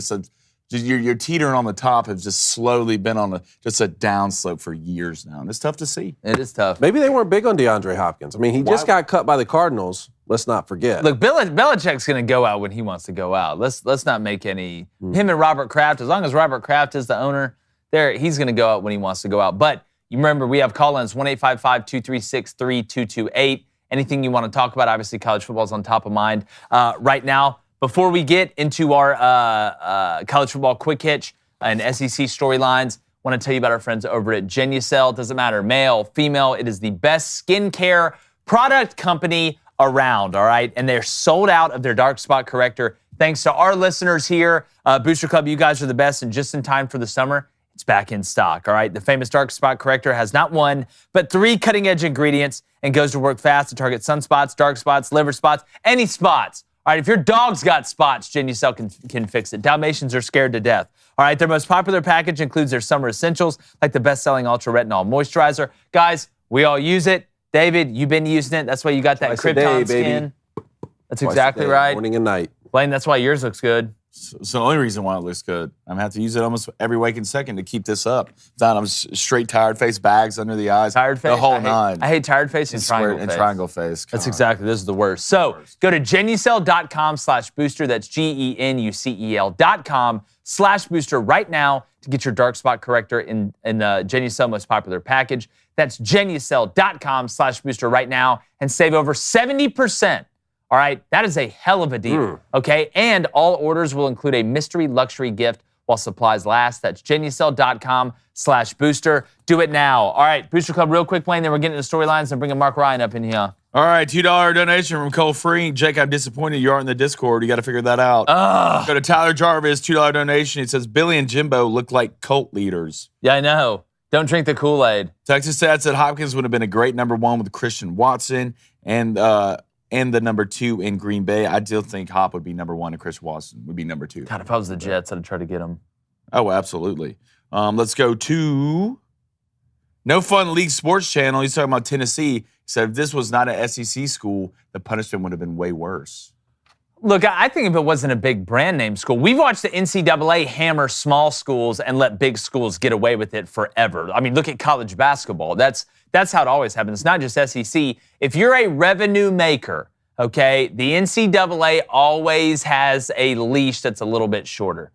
you're teetering on the top, have just slowly been on a downslope for years now. And it's tough to see. It is tough. Maybe they weren't big on DeAndre Hopkins. I mean, he just got cut by the Cardinals. Let's not forget. Look, Belichick's going to go out when he wants to go out. Let's not make any. Him and Robert Kraft, as long as Robert Kraft is the owner, he's going to go out when he wants to go out. But you remember, we have call-ins 1-855-236-3228. anything you want to talk about. Obviously, college football is on top of mind right now. Before we get into our college football quick hitch and SEC storylines, I want to tell you about our friends over at Genucel. It doesn't matter, male, female. It is the best skincare product company around, all right? And they're sold out of their dark spot corrector. Thanks to our listeners here, Booster Club, you guys are the best, and just in time for the summer, it's back in stock, all right? The famous dark spot corrector has not one, but 3 cutting-edge ingredients and goes to work fast to target sunspots, dark spots, liver spots, any spots. All right, if your dog's got spots, Genucel can fix it. Dalmatians are scared to death. All right, their most popular package includes their summer essentials, like the best-selling Ultra Retinol Moisturizer. Guys, we all use it. David, you've been using it. That's why you got that Krypton skin. That's exactly right. Morning and night. Blaine, that's why yours looks good. So the only reason why it looks good, I'm going to have to use it almost every waking second to keep this up. I'm straight tired face, bags under the eyes. Tired face? The whole nine. I hate tired face and triangle face. And triangle face. That's exactly, this is the worst. So go to Genucel.com/booster. That's GENUCEL.com/booster right now to get your dark spot corrector in Genucel most popular package. That's Genucel.com/booster right now and save over 70%. All right, that is a hell of a deal, okay? And all orders will include a mystery luxury gift while supplies last. That's Genucel.com/booster. Do it now. All right, Booster Club, real quick, Blaine, then we're getting into storylines and bringing Mark Ryan up in here. All right, $2 donation from Cole Free. Jake, I'm disappointed you aren't in the Discord. You got to figure that out. Go to Tyler Jarvis, $2 donation. He says, Billy and Jimbo look like cult leaders. Yeah, I know. Don't drink the Kool-Aid. Texas Stat said Hopkins would have been a great number 1 with Christian Watson and the number 2 in Green Bay. I still think Hop would be number 1 and Chris Watson would be number 2. God, if I was the Jets, I'd try to get him. Oh, absolutely. Let's go to No Fun League Sports Channel. He's talking about Tennessee. He said if this was not an SEC school, the punishment would have been way worse. Look, I think if it wasn't a big brand name school, we've watched the NCAA hammer small schools and let big schools get away with it forever. I mean, look at college basketball. That's how it always happens. It's not just SEC. If you're a revenue maker, okay, the NCAA always has a leash that's a little bit shorter.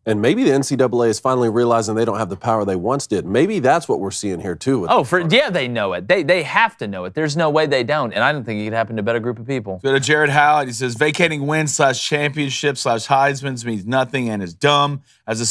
And maybe the NCAA is finally realizing they don't have the power they once did. Maybe that's what we're seeing here, too. They know it. They have to know it. There's no way they don't. And I don't think it could happen to a better group of people. Go to Jared Howard. He says, vacating wins/championship/Heisman's means nothing and is dumb. As a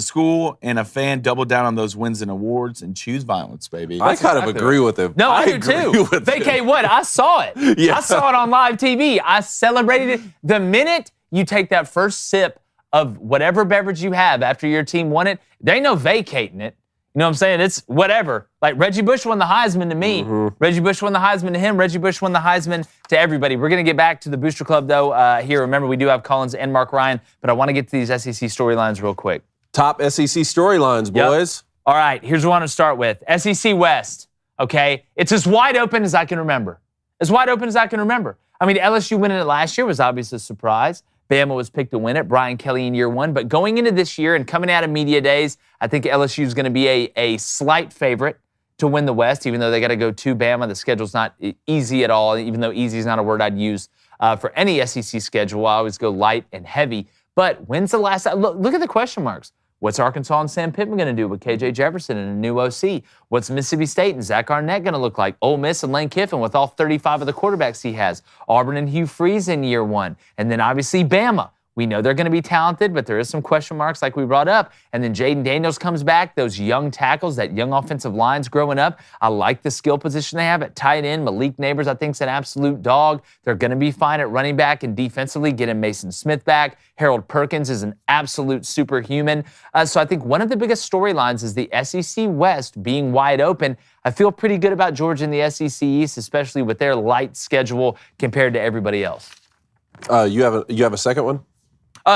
school and a fan, double down on those wins and awards and choose violence, baby. I kind of agree with him. No, I do too. Vacate what? I saw it. Yeah. I saw it on live TV. I celebrated it. The minute you take that first sip of whatever beverage you have after your team won it, there ain't no vacating it. You know what I'm saying? It's whatever. Like Reggie Bush won the Heisman to me. Reggie Bush won the Heisman to him. Reggie Bush won the Heisman to everybody. We're going to get back to the Booster Club, though, here. Remember, we do have Collins and Mark Ryan, but I want to get to these SEC storylines real quick. Top SEC storylines, boys. Yep. All right, here's what I want to start with. SEC West, okay? It's as wide open as I can remember. As wide open as I can remember. I mean, LSU winning it last year was obviously a surprise. Bama was picked to win it, Brian Kelly in year 1. But going into this year and coming out of media days, I think LSU is going to be a slight favorite to win the West, even though they got to go to Bama. The schedule's not easy at all, even though easy is not a word I'd use for any SEC schedule. I always go light and heavy. But when's the last time? Look at the question marks. What's Arkansas and Sam Pittman going to do with KJ Jefferson and a new OC? What's Mississippi State and Zach Arnett going to look like? Ole Miss and Lane Kiffin with all 35 of the quarterbacks he has. Auburn and Hugh Freeze in year 1. And then obviously Bama. We know they're going to be talented, but there is some question marks like we brought up. And then Jaden Daniels comes back, those young tackles, that young offensive lines growing up. I like the skill position they have at tight end. Malik Neighbors, I think, is an absolute dog. They're going to be fine at running back and defensively, getting Mason Smith back. Harold Perkins is an absolute superhuman. So I think one of the biggest storylines is the SEC West being wide open. I feel pretty good about Georgia and the SEC East, especially with their light schedule compared to everybody else. You have a second one?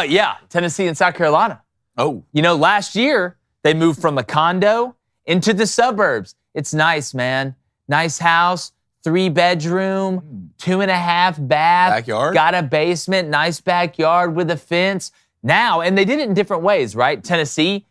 Yeah, Tennessee and South Carolina. Oh. You know, last year, they moved from a condo into the suburbs. It's nice, man. Nice house, 3-bedroom, 2.5 bath. Backyard? Got a basement, nice backyard with a fence. Now, and they did it in different ways, right? Tennessee,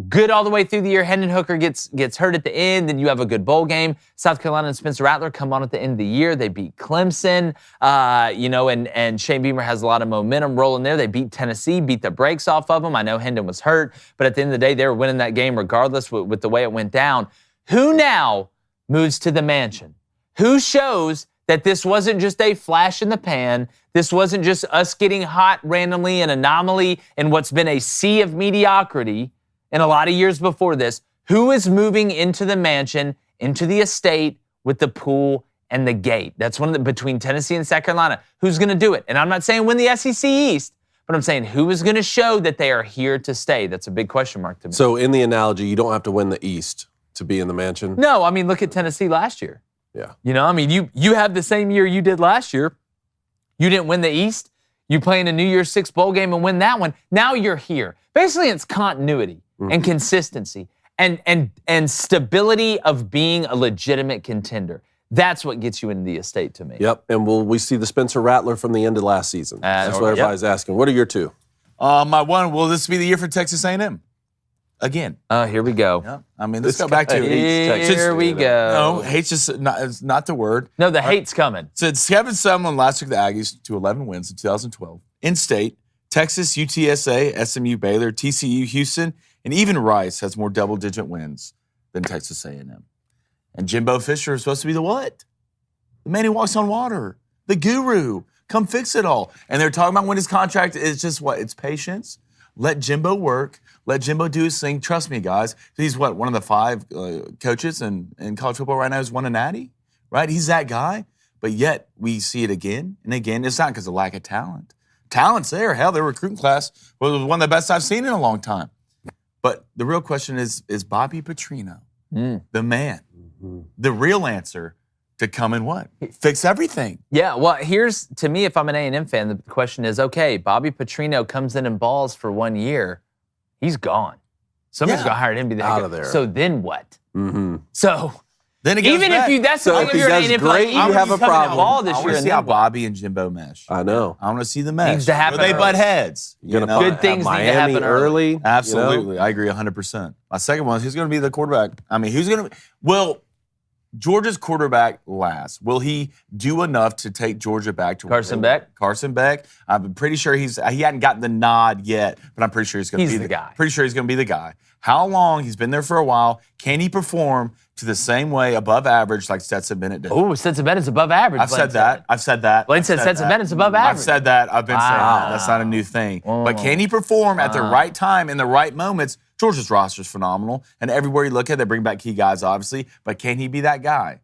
good all the way through the year. Hendon Hooker gets hurt at the end. Then you have a good bowl game. South Carolina and Spencer Rattler come on at the end of the year. They beat Clemson, and Shane Beamer has a lot of momentum rolling there. They beat Tennessee, beat the brakes off of them. I know Hendon was hurt, but at the end of the day, they were winning that game regardless with the way it went down. Who now moves to the mansion? Who shows that this wasn't just a flash in the pan? This wasn't just us getting hot randomly, an anomaly in what's been a sea of mediocrity in a lot of years before this. Who is moving into the mansion, into the estate with the pool and the gate? That's one of the, between Tennessee and South Carolina. Who's going to do it? And I'm not saying win the SEC East, but I'm saying who is going to show that they are here to stay? That's a big question mark to me. So in the analogy, you don't have to win the East to be in the mansion? No, I mean, look at Tennessee last year. Yeah. You know, I mean, you have the same year you did last year. You didn't win the East. You play in a New Year's Six bowl game and win that one. Now you're here. Basically, it's continuity and consistency and stability of being a legitimate contender. That's what gets you into the estate to me. Yep, and will we see the Spencer Rattler from the end of last season? That's what everybody's asking. What are your two? My one, will this be the year for Texas A&M? Again. Here we go. Yeah. I mean, let's go back to Here we go. No, hate's just not the word. No, the hate's coming. So it's Kevin Sumlin last took the Aggies to 11 wins in 2012. In-state, Texas, UTSA, SMU, Baylor, TCU, Houston, and even Rice has more double-digit wins than Texas A&M. And Jimbo Fisher is supposed to be the what? The man who walks on water. The guru. Come fix it all. And they're talking about when his contract is just what? It's patience. Let Jimbo work. Let Jimbo do his thing. Trust me, guys. He's what? One of the 5 coaches in college football right now who's won a natty, right? He's that guy. But yet we see it again and again. It's not because of lack of talent. Talent's there. Hell, their recruiting class was one of the best I've seen in a long time. But the real question is Bobby Petrino, the man, the real answer to come and what? Fix everything. Yeah, well, here's, to me, if I'm an A&M fan, the question is, okay, Bobby Petrino comes in and balls for 1 year. He's gone. Somebody's going to hire him to be the head coach. So then what? So then it even back. if you, that's so if he does great, you have a problem. I want to see how Bobby and Jimbo mesh. I know. I want to see the mesh. Needs to happen. Where they butt heads. Good things need to happen early. Absolutely. I agree 100%. My second one is who's going to be the quarterback? I mean, who's going to – well, Georgia's quarterback last. Will he do enough to take Georgia back to Carson Beck? Carson Beck. I'm pretty sure he hadn't gotten the nod yet, but I'm pretty sure he's going to be the guy. Pretty sure he's going to be the guy. How long? He's been there for a while. Can he perform to the same way, above average, like Stetson Bennett did? Oh, Stetson Bennett's above average. I've said that. Blaine said Stetson Bennett's above average. I've said that. I've been saying that. That's not a new thing. But can he perform at the right time, in the right moments? Georgia's roster is phenomenal, and everywhere you look at, they bring back key guys, obviously. But can he be that guy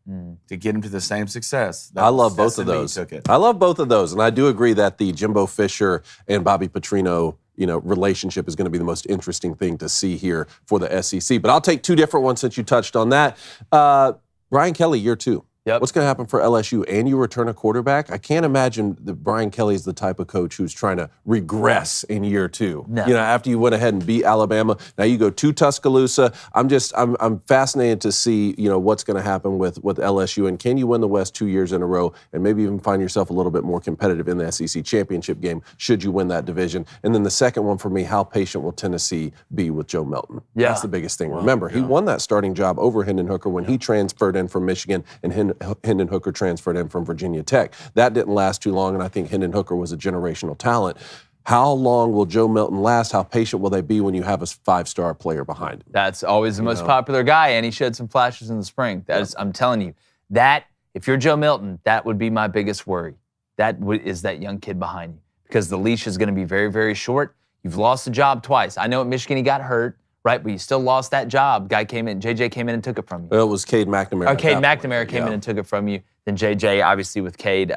to get him to the same success? I love both of those. I love both of those, and I do agree that the Jimbo Fisher and Bobby Petrino, relationship is going to be the most interesting thing to see here for the SEC. But I'll take two different ones since you touched on that. Brian Kelly, year 2. Yep. What's going to happen for LSU? And you return a quarterback? I can't imagine that Brian Kelly is the type of coach who's trying to regress in year 2. No. After you went ahead and beat Alabama, now you go to Tuscaloosa. I'm fascinated to see, what's going to happen with LSU. And can you win the West 2 years in a row and maybe even find yourself a little bit more competitive in the SEC championship game should you win that division? And then the second one for me, how patient will Tennessee be with Joe Milton? Yeah. That's the biggest thing. Remember, he won that starting job over Hendon Hooker when he transferred in from Michigan, and Hendon Hooker transferred in from Virginia Tech. That didn't last too long, and I think Hendon Hooker was a generational talent. How long will Joe Milton last? How patient will they be when you have a 5-star player behind him? That's always the most popular guy, and he showed some flashes in the spring. I'm telling you, that if you're Joe Milton, that would be my biggest worry. Is that young kid behind you, because the leash is going to be very, very short. You've lost the job twice. I know at Michigan he got hurt. Right, but you still lost that job. JJ came in and took it from you. Well, it was Cade McNamara. Cade McNamara came in and took it from you. Then JJ, obviously with Cade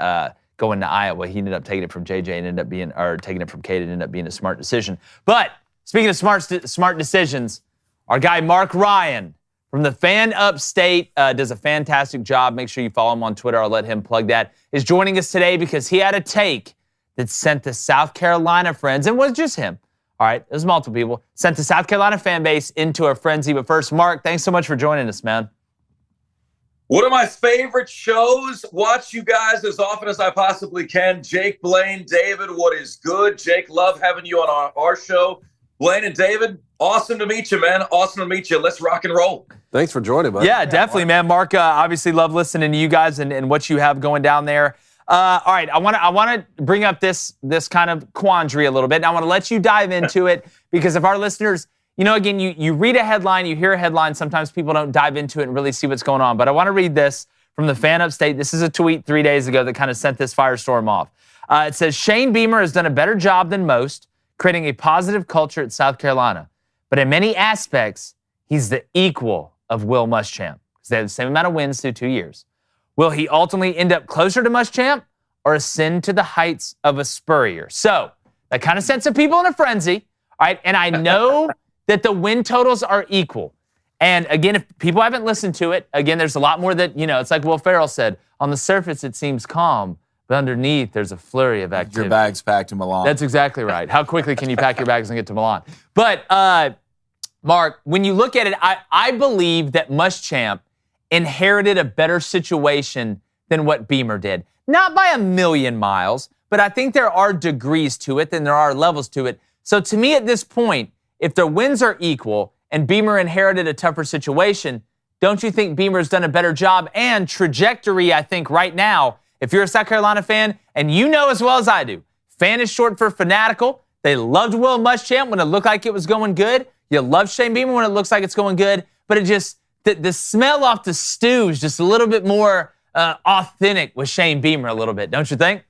going to Iowa, he ended up taking it from JJ and ended up being, or taking it from Cade and ended up being a smart decision. But speaking of smart decisions, our guy Mark Ryan from the Fan Upstate does a fantastic job. Make sure you follow him on Twitter. I'll let him plug that. Is joining us today because he had a take that sent the South Carolina friends, and it was just him. All right, there's multiple people. Sent the South Carolina fan base into a frenzy. But first, Mark, thanks so much for joining us, man. One of my favorite shows. Watch you guys as often as I possibly can. Jake, Blaine, David, what is good? Jake, love having you on our show. Blaine and David, awesome to meet you, man. Awesome to meet you. Let's rock and roll. Thanks for joining, buddy. Yeah, definitely, man. Mark, obviously love listening to you guys and what you have going down there. All right, I want to bring up this kind of quandary a little bit, and I want to let you dive into it, because if our listeners, again, you read a headline, you hear a headline, sometimes people don't dive into it and really see what's going on. But I want to read this from the Fan Upstate. This is a tweet 3 days ago that kind of sent this firestorm off. It says, Shane Beamer has done a better job than most, creating a positive culture at South Carolina. But in many aspects, he's the equal of Will Muschamp, because they have the same amount of wins through 2 years. Will he ultimately end up closer to Muschamp or ascend to the heights of a Spurrier? So that kind of sent some people in a frenzy. All right, and I know that the win totals are equal. And again, if people haven't listened to it, again, there's a lot more that, it's like Will Ferrell said, on the surface it seems calm, but underneath there's a flurry of activity. Your bag's packed to Milan. That's exactly right. How quickly can you pack your bags and get to Milan? But, Mark, when you look at it, I believe that Muschamp inherited a better situation than what Beamer did. Not by a million miles, but I think there are degrees to it and there are levels to it. So to me at this point, if their wins are equal and Beamer inherited a tougher situation, don't you think Beamer's done a better job? And trajectory, I think right now, if you're a South Carolina fan, and you know as well as I do, fan is short for fanatical. They loved Will Muschamp when it looked like it was going good. You love Shane Beamer when it looks like it's going good. But it just, the smell off the stew is just a little bit more authentic with Shane Beamer a little bit, don't you think?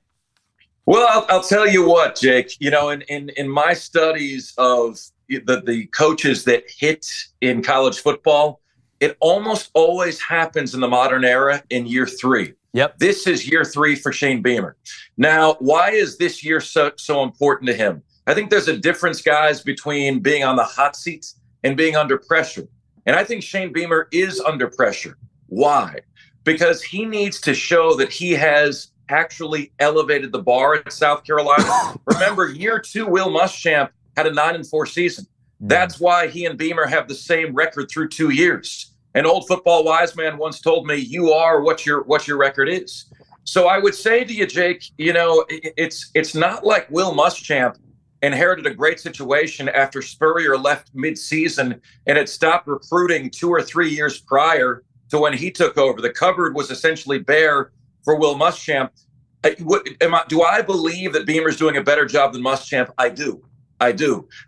Well, I'll tell you what, Jake. In my studies of the coaches that hit in college football, it almost always happens in the modern era in year 3. Yep. This is year 3 for Shane Beamer. Now, why is this year so important to him? I think there's a difference, guys, between being on the hot seat and being under pressure. And I think Shane Beamer is under pressure. Why? Because he needs to show that he has actually elevated the bar at South Carolina. Remember, year 2, Will Muschamp had a 9-4 season. That's why he and Beamer have the same record through 2 years. An old football wise man once told me, you are what your record is. So I would say to you, Jake, it's not like Will Muschamp inherited a great situation after Spurrier left mid-season and had stopped recruiting 2 or 3 years prior to when he took over. The cupboard was essentially bare for Will Muschamp. Do I believe that Beamer's doing a better job than Muschamp? I do.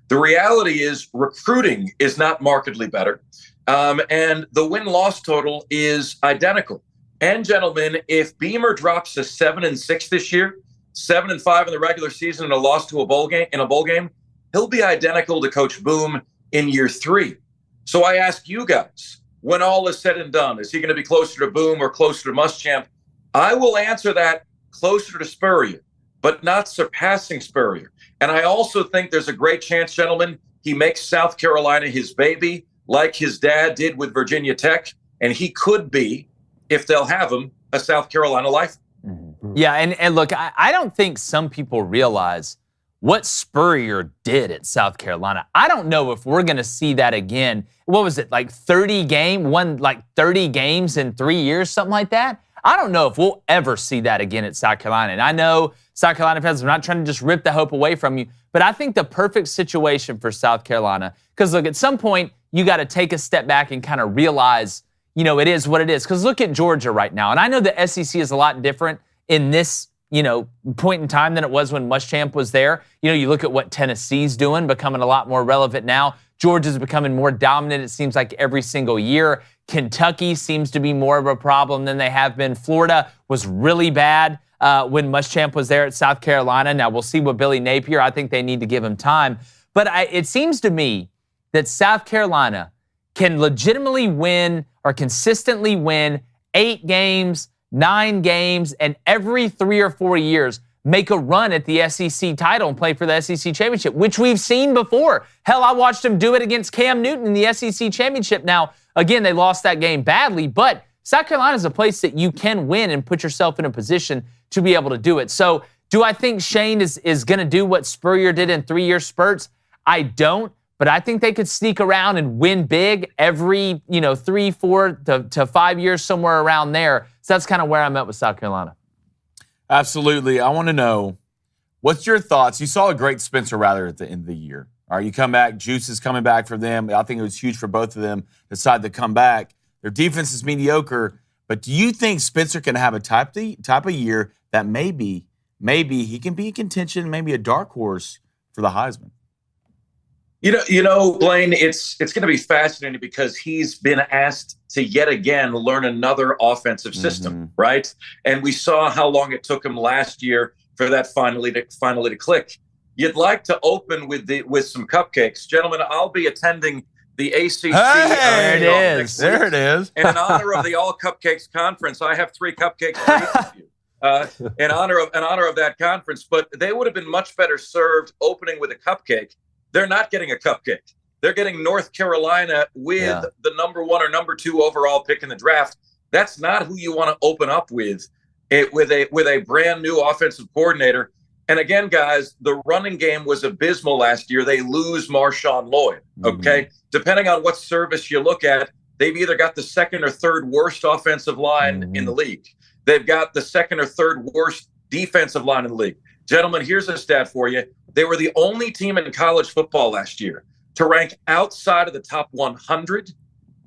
The reality is recruiting is not markedly better. And the win-loss total is identical. And gentlemen, if Beamer drops a 7-6 this year, 7-5 in the regular season and a loss to a bowl game, he'll be identical to Coach Boom in year 3. So I ask you guys, when all is said and done, is he going to be closer to Boom or closer to Muschamp? I will answer that closer to Spurrier, but not surpassing Spurrier. And I also think there's a great chance, gentlemen, he makes South Carolina his baby, like his dad did with Virginia Tech, and he could be, if they'll have him, a South Carolina lifer. Mm-hmm. Yeah, and look, I don't think some people realize what Spurrier did at South Carolina. I don't know if we're going to see that again. What was it, like 30 games in 3 years, something like that? I don't know if we'll ever see that again at South Carolina. And I know South Carolina fans, I'm not trying to just rip the hope away from you, but I think the perfect situation for South Carolina, because look, at some point, you got to take a step back and kind of realize, it is what it is. Because look at Georgia right now. And I know the SEC is a lot different in this, point in time than it was when Muschamp was there. You look at what Tennessee's doing, becoming a lot more relevant now. Georgia's becoming more dominant, it seems like, every single year. Kentucky seems to be more of a problem than they have been. Florida was really bad when Muschamp was there at South Carolina. Now, we'll see with Billy Napier. I think they need to give him time. But it seems to me that South Carolina can legitimately win or consistently win 8 games, 9 games, and every 3 or 4 years make a run at the SEC title and play for the SEC championship, which we've seen before. Hell, I watched them do it against Cam Newton in the SEC championship. Now, again, they lost that game badly, but South Carolina is a place that you can win and put yourself in a position to be able to do it. So do I think Shane is going to do what Spurrier did in 3-year spurts? I don't, but I think they could sneak around and win big every, 3, 4 to 5 years, somewhere around there. So that's kind of where I'm at with South Carolina. Absolutely. I want to know, what's your thoughts? You saw a great Spencer Rattler at the end of the year. All right, you come back. Juice is coming back for them. I think it was huge for both of them. Decide to come back. Their defense is mediocre. But do you think Spencer can have a type of year that maybe he can be in contention, maybe a dark horse for the Heisman? Blaine, it's going to be fascinating because he's been asked to yet again learn another offensive system, right? And we saw how long it took him last year for that finally to click. You'd like to open with some cupcakes, gentlemen. I'll be attending the ACC. There it is. And in honor of the All Cupcakes Conference, I have 3 cupcakes for each of you. In honor of that conference, but they would have been much better served opening with a cupcake. They're not getting a cupcake. They're getting North Carolina with the number 1 or number 2 overall pick in the draft. That's not who you want to open up with a brand new offensive coordinator. And again, guys, the running game was abysmal last year. They lose Marshawn Lloyd. Okay, depending on what service you look at, they've either got the 2nd or 3rd worst offensive line in the league. They've got the 2nd or 3rd worst defensive line in the league. Gentlemen, here's a stat for you. They were the only team in college football last year to rank outside of the top 100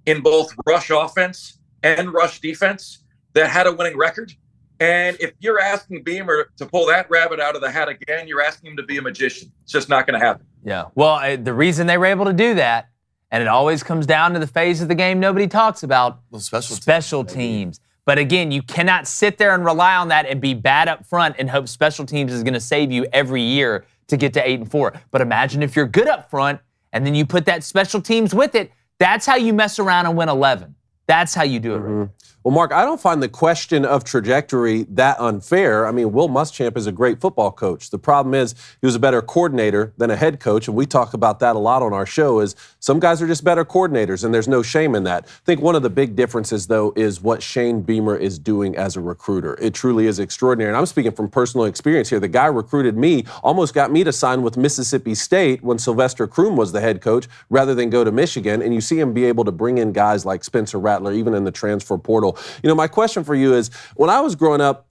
in both rush offense and rush defense that had a winning record. And if you're asking Beamer to pull that rabbit out of the hat again, you're asking him to be a magician. It's just not going to happen. Yeah. Well, the reason they were able to do that, and it always comes down to the phase of the game nobody talks about, special teams. But again, you cannot sit there and rely on that and be bad up front and hope special teams is going to save you every year to get to 8-4. But imagine if you're good up front and then you put that special teams with it. That's how you mess around and win 11. That's how you do it. Right? Well, Mark, I don't find the question of trajectory that unfair. I mean, Will Muschamp is a great football coach. The problem is he was a better coordinator than a head coach, and we talk about that a lot on our show is some guys are just better coordinators, and there's no shame in that. I think one of the big differences, though, is what Shane Beamer is doing as a recruiter. It truly is extraordinary, and I'm speaking from personal experience here. The guy recruited me, almost got me to sign with Mississippi State when Sylvester Croom was the head coach rather than go to Michigan, and you see him be able to bring in guys like Spencer Rattler, even in the transfer portal. My question for you is, when I was growing up,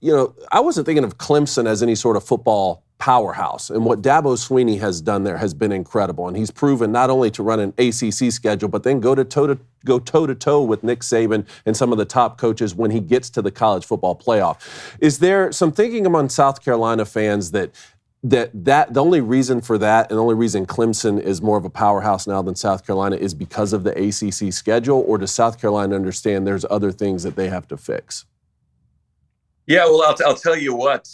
I wasn't thinking of Clemson as any sort of football powerhouse. And what Dabo Swinney has done there has been incredible. And he's proven not only to run an ACC schedule, but then go toe-to-toe with Nick Saban and some of the top coaches when he gets to the college football playoff. Is there some thinking among South Carolina fans that the only reason for that and the only reason Clemson is more of a powerhouse now than South Carolina is because of the ACC schedule, or does South Carolina understand there's other things that they have to fix? Yeah, well, I'll tell you what,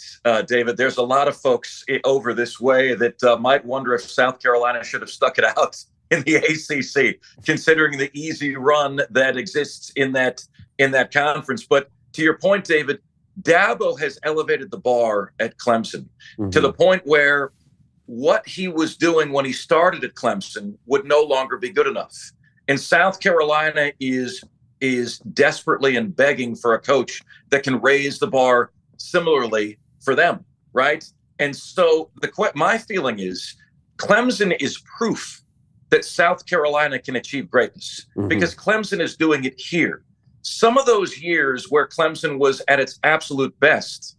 David, there's a lot of folks over this way that might wonder if South Carolina should have stuck it out in the ACC, considering the easy run that exists in that conference. But to your point, David, Dabo has elevated the bar at Clemson to the point where what he was doing when he started at Clemson would no longer be good enough. And South Carolina is desperately and begging for a coach that can raise the bar similarly for them, right? And so my feeling is Clemson is proof that South Carolina can achieve greatness because Clemson is doing it here. Some of those years where Clemson was at its absolute best,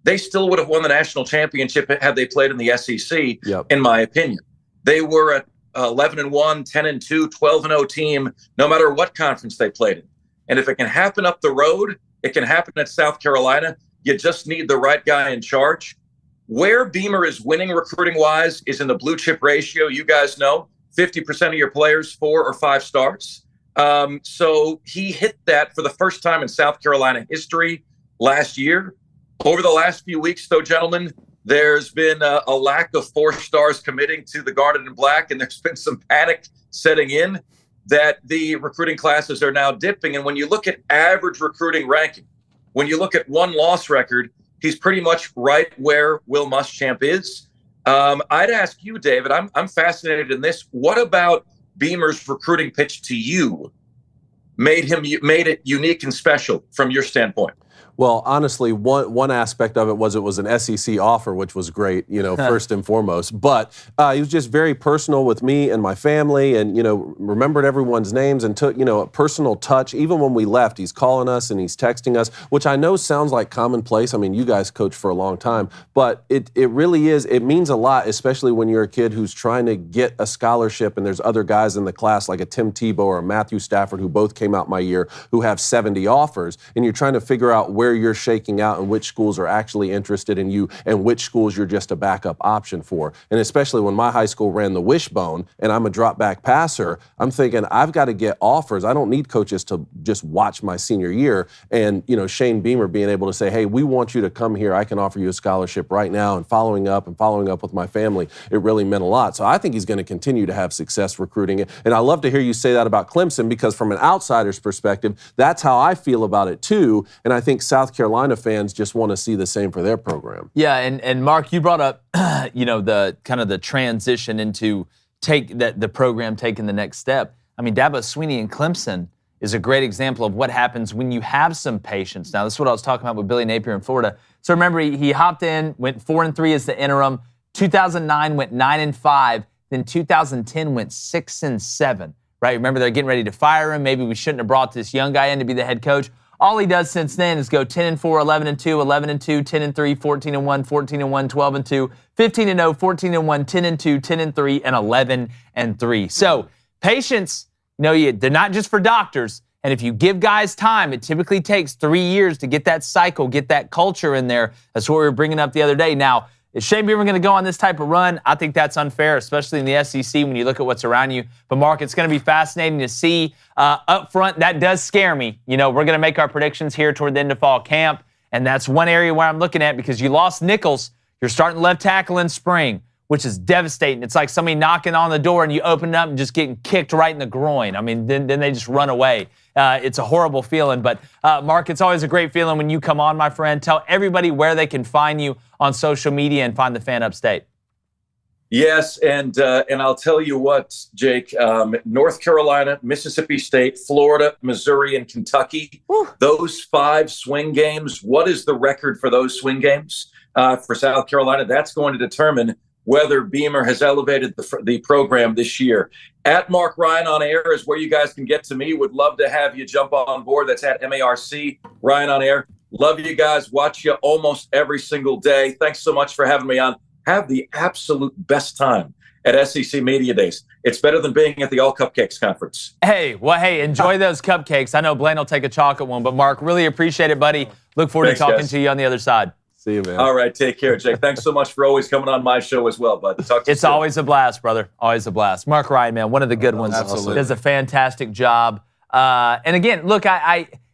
they still would have won the national championship had they played in the SEC, in my opinion. They were a 11-1, 10-2, 12-0 team, no matter what conference they played in. And if it can happen up the road, it can happen at South Carolina. You just need the right guy in charge. Where Beamer is winning recruiting-wise is in the blue chip ratio. You guys know 50% of your players 4 or 5 stars. So he hit that for the first time in South Carolina history last year. Over the last few weeks, though, gentlemen, there's been a lack of 4 stars committing to the Garnet and Black, and there's been some panic setting in that the recruiting classes are now dipping. And when you look at average recruiting ranking, when you look at won-loss record, he's pretty much right where Will Muschamp is. I'd ask you, David, I'm fascinated in this. What about Beamer's recruiting pitch to you made it unique and special from your standpoint? Well, honestly, one aspect of it was an SEC offer, which was great, first and foremost. But he was just very personal with me and my family and, remembered everyone's names and took, a personal touch. Even when we left, he's calling us and he's texting us, which I know sounds like commonplace. I mean, you guys coached for a long time, but it really is. It means a lot, especially when you're a kid who's trying to get a scholarship and there's other guys in the class like a Tim Tebow or a Matthew Stafford who both came out my year who have 70 offers, and you're trying to figure out where where you're shaking out and which schools are actually interested in you and which schools you're just a backup option for. And especially when my high school ran the wishbone and I'm a drop back passer, I'm thinking I've got to get offers. I don't need coaches to just watch my senior year. And, Shane Beamer being able to say, hey, we want you to come here. I can offer you a scholarship right now, and following up with my family, it really meant a lot. So I think he's going to continue to have success recruiting it. And I love to hear you say that about Clemson, because from an outsider's perspective, that's how I feel about it too. And I think South Carolina fans just want to see the same for their program. Yeah, and Mark, you brought up, the kind of the transition into the program taking the next step. I mean, Dabo Swinney and Clemson is a great example of what happens when you have some patience. Now, this is what I was talking about with Billy Napier in Florida. So remember, he hopped in, went 4-3 as the interim. 2009 went 9-5. Then 2010 went 6-7. Right? Remember, they're getting ready to fire him. Maybe we shouldn't have brought this young guy in to be the head coach. All he does since then is go 10-4, 11-2, 11-2, 10-3, 14-1, 14-1, 12-2, 15-0, 14-1, 10-2, 10-3, and 11-3. So patience. They're not just for doctors. And if you give guys time, it typically takes 3 years to get that cycle, get that culture in there. That's what we were bringing up the other day. Now, is Shane Beamer going to go on this type of run? I think that's unfair, especially in the SEC when you look at what's around you. But, Mark, it's going to be fascinating to see up front. That does scare me. We're going to make our predictions here toward the end of fall camp. And that's one area where I'm looking at, because you lost Nichols. You're starting left tackle in spring, which is devastating. It's like somebody knocking on the door and you open it up and just getting kicked right in the groin. I mean, then they just run away. It's a horrible feeling. But, Mark, it's always a great feeling when you come on, my friend. Tell everybody where they can find you on social media and find the Fan Upstate. Yes, and I'll tell you what, Jake, North Carolina, Mississippi State, Florida, Missouri, and Kentucky, those 5 swing games, what is the record for those swing games for South Carolina? That's going to determine whether Beamer has elevated the program this year. At Mark Ryan on Air is where you guys can get to me. Would love to have you jump on board. That's at MARC, Ryan on Air. Love you guys. Watch you almost every single day. Thanks so much for having me on. Have the absolute best time at SEC Media Days. It's better than being at the All Cupcakes Conference. Hey, enjoy those cupcakes. I know Blaine will take a chocolate one, but Mark, really appreciate it, buddy. Look forward to talking to you on the other side. See you, man. All right, take care, Jake. Thanks so much for always coming on my show as well, bud. Talk to you soon. Always a blast, brother. Always a blast. Mark Ryan, man, one of the good ones. Absolutely. Does a fantastic job. And again, look,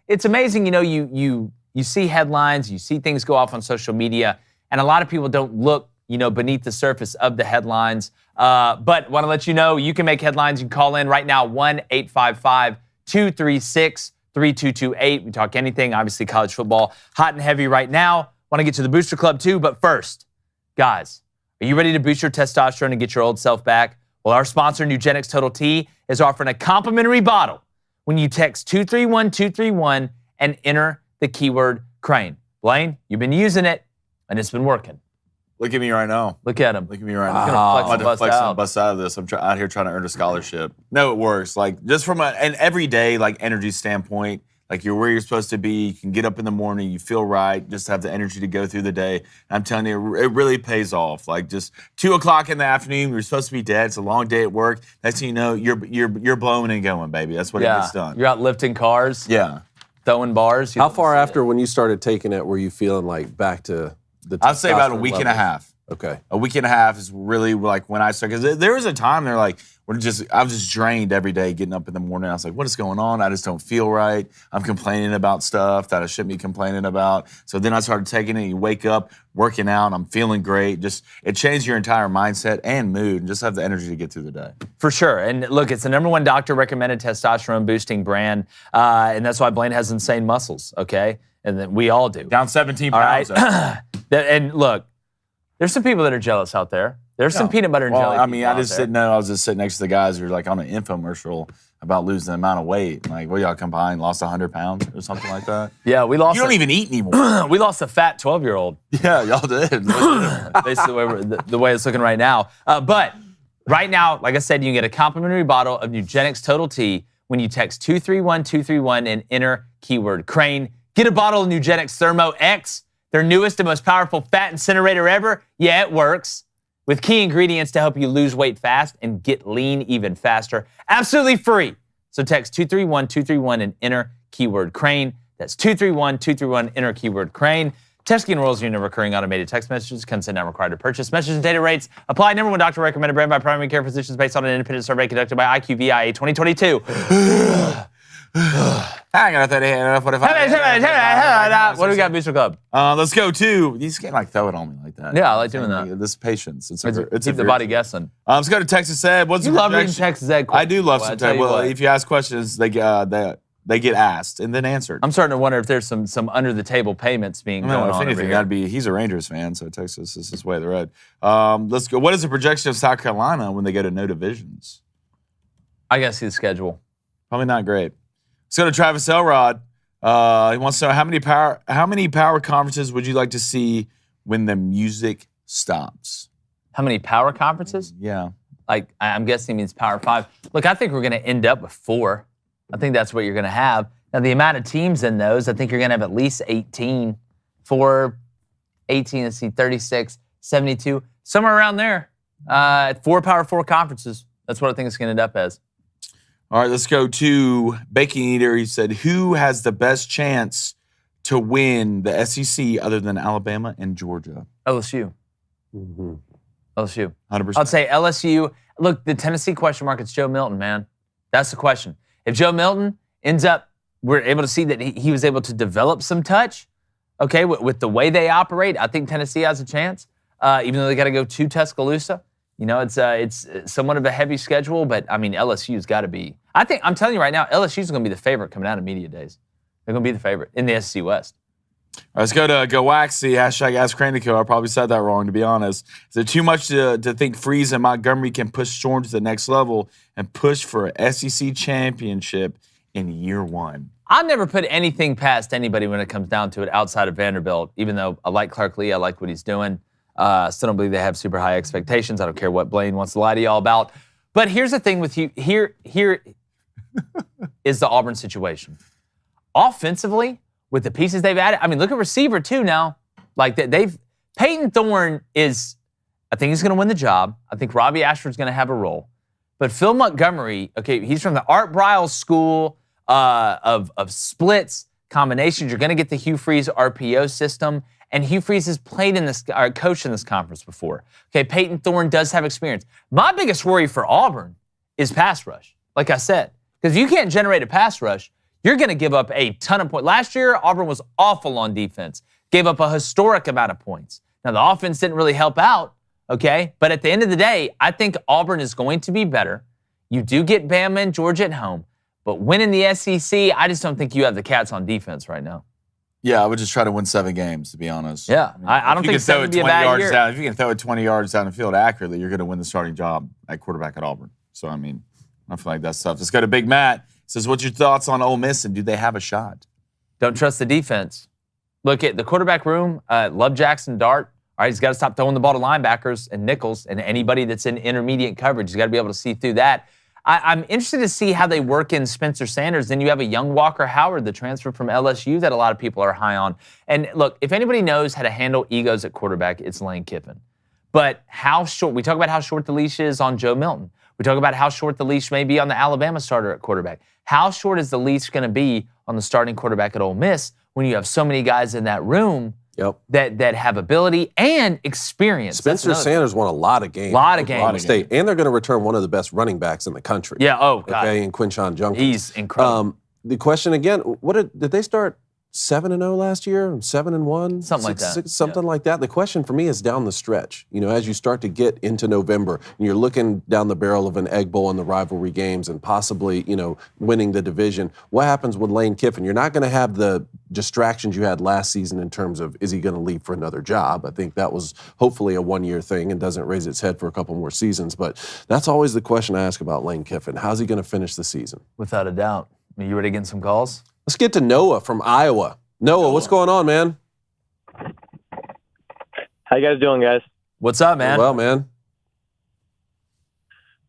it's amazing, you see headlines, you see things go off on social media, and a lot of people don't look, beneath the surface of the headlines. But want to let you know, you can make headlines. You can call in right now, 1-855-236-3228. We talk anything, obviously college football, hot and heavy right now. Want to get to the Booster Club too, but first, guys, are you ready to boost your testosterone and get your old self back? Well, our sponsor, Nugenix Total T, is offering a complimentary bottle when you text 231231 and enter the keyword Crain. Blaine, you've been using it, and it's been working. Look at me right now. Look at him. Look at me right now. I'm I'm about to flex and bust out of this. I'm out here trying to earn a scholarship. No, it works. Like, just from an everyday, energy standpoint, you're where you're supposed to be. You can get up in the morning. You feel right. Just have the energy to go through the day. I'm telling you, it really pays off. Just 2 o'clock in the afternoon, you're supposed to be dead. It's a long day at work. Next thing you know, you're blowing and going, baby. That's what it gets done. You're out lifting cars. Yeah. Throwing bars. How far after when you started taking it were you feeling back to the I'd say about a week level? and a half. Okay. A week and a half is really when I started. Because there was a time I was just drained every day getting up in the morning. I was like, what is going on? I just don't feel right. I'm complaining about stuff that I shouldn't be complaining about. So then I started taking it. You wake up, working out, I'm feeling great. It changed your entire mindset and mood, and just have the energy to get through the day. For sure. And look, it's the #1 doctor-recommended testosterone boosting brand. And that's why Blaine has insane muscles, okay? And then we all do. Down 17 pounds. All right? And look, there's some people that are jealous out there. There's some peanut butter and jelly. I mean, I just didn't know. I was just sitting next to the guys who were on an infomercial about losing the amount of weight. What y'all combined? Lost 100 pounds or something like that? Yeah, we lost. You don't even eat anymore. We lost a fat 12-year-old. Yeah, y'all did. Basically, the way it's looking right now. But right now, like I said, you can get a complimentary bottle of Nugenix Total T when you text 231231 and enter keyword Crain. Get a bottle of Nugenix Thermo X, their newest and most powerful fat incinerator ever. Yeah, it works. With key ingredients to help you lose weight fast and get lean even faster. Absolutely free. So text 231231 and enter keyword Crain. That's 231-231, enter keyword Crain. Text and enrolls you in recurring automated text messages. Consent not required to purchase. Message and data rates apply. Number one doctor recommended brand by primary care physicians based on an independent survey conducted by IQVIA 2022. Hang on, 30, What do we got, Booster Club? let's go to. You just can't like throw it on me like that. Yeah, I like doing that. This patience. It's Keep the body guessing. Let's go to Texas Ed. What's You the love reading projection? Texas Ed. I do love some Texas. Well, what. if you ask questions, they get asked and then answered. I'm starting to wonder if there's some under the table payments being going if on. anything, over here. that'd be. He's a Rangers fan, so Texas is his way of the road. Let's go. What is the projection of South Carolina when they go to no divisions? I gotta see the schedule. Probably not great. Let's go to Travis Elrod. He wants to know how many power conferences would you like to see when the music stops? How many power conferences? Yeah. Like, I'm guessing it means Power 5. Look, I think we're going to end up with 4. I think that's what you're going to have. Now, the amount of teams in those, I think you're going to have at least 18. 4, 18, let's see, 36, 72, somewhere around there. 4 Power 4 conferences. That's what I think it's going to end up as. All right, let's go to Bacon Eater. He said, who has the best chance to win the SEC other than Alabama and Georgia? LSU. Mm-hmm. LSU. 100%. I'd say LSU. Look, the Tennessee question mark, it's Joe Milton, man. That's the question. If Joe Milton ends up, we're able to see that he was able to develop some touch, okay, with the way they operate, I think Tennessee has a chance, even though they got to go to Tuscaloosa. You know, it's somewhat of a heavy schedule, but, I mean, LSU's got to be. I'm telling you right now, LSU's going to be the favorite coming out of media days. They're going to be the favorite in the SEC West. All right, let's go to GoWaxy, hashtag Ask Crain to Kill. I probably said that wrong, to be honest. Is it too much to think Freeze and Montgomery can push Storm to the next level and push for an SEC championship in year 1? I've never put anything past anybody when it comes down to it outside of Vanderbilt, even though I like Clark Lee, I like what he's doing. Still don't believe they have super high expectations. I don't care what Blaine wants to lie to y'all about. But here's the thing with you. Here is the Auburn situation. Offensively, with the pieces they've added, I mean, look at receiver too now. Like Peyton Thorne is, I think he's going to win the job. I think Robbie Ashford's going to have a role. But Phil Montgomery, okay, he's from the Art Briles school of splits, combinations. You're going to get the Hugh Freeze RPO system. And Hugh Freeze has played in this, or coached in this conference before. Okay, Peyton Thorne does have experience. My biggest worry for Auburn is pass rush, like I said. Because if you can't generate a pass rush, you're going to give up a ton of points. Last year, Auburn was awful on defense. Gave up a historic amount of points. Now, the offense didn't really help out, okay? But at the end of the day, I think Auburn is going to be better. You do get Bama and Georgia at home. But winning the SEC, I just don't think you have the Cats on defense right now. Yeah, I would just try to win 7 games, to be honest. Yeah, I don't think 7 would be a bad year. If you can throw it 20 yards down the field accurately, you're going to win the starting job at quarterback at Auburn. So, I mean, I feel like that's tough. Let's go to Big Matt. Says, what's your thoughts on Ole Miss, and do they have a shot? Don't trust the defense. Look at the quarterback room. Love Jackson Dart. All right, he's got to stop throwing the ball to linebackers and nickels and anybody that's in intermediate coverage. He's got to be able to see through that. I'm interested to see how they work in Spencer Sanders. Then you have a young Walker Howard, the transfer from LSU that a lot of people are high on. And look, if anybody knows how to handle egos at quarterback, it's Lane Kiffin. But how short, we talk about how short the leash is on Joe Milton. We talk about how short the leash may be on the Alabama starter at quarterback. How short is the leash going to be on the starting quarterback at Ole Miss when you have so many guys in that room that have ability and experience? Spencer Sanders won a lot of games. A lot of games. Florida State. And they're going to return one of the best running backs in the country. Yeah, oh, God. Okay, in Quinshon Junction. He's incredible. The question again, did they start 7-0 last year? 7-1? Something like that. Something like that. The question for me is down the stretch. You know, as you start to get into November and you're looking down the barrel of an Egg Bowl in the rivalry games and possibly, you know, winning the division, what happens with Lane Kiffin? You're not going to have the distractions you had last season in terms of, is he going to leave for another job? I think that was hopefully a one-year thing and doesn't raise its head for a couple more seasons. But that's always the question I ask about Lane Kiffin. How's he going to finish the season? Without a doubt. Are you ready to get some calls? Let's get to Noah from Iowa. Noah, what's going on, man? How you guys doing, guys? What's up, man? Well, man.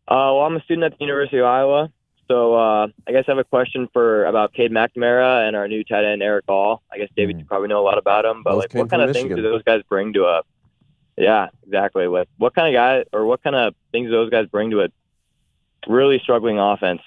Well, I'm a student at the University of Iowa, so I guess I have a question about Cade McNamara and our new tight end, Eric All. I guess, David, you probably know a lot about him, but like, what kind of things do those guys bring to a – yeah, exactly. Like, what kind of things do those guys bring to a really struggling offense?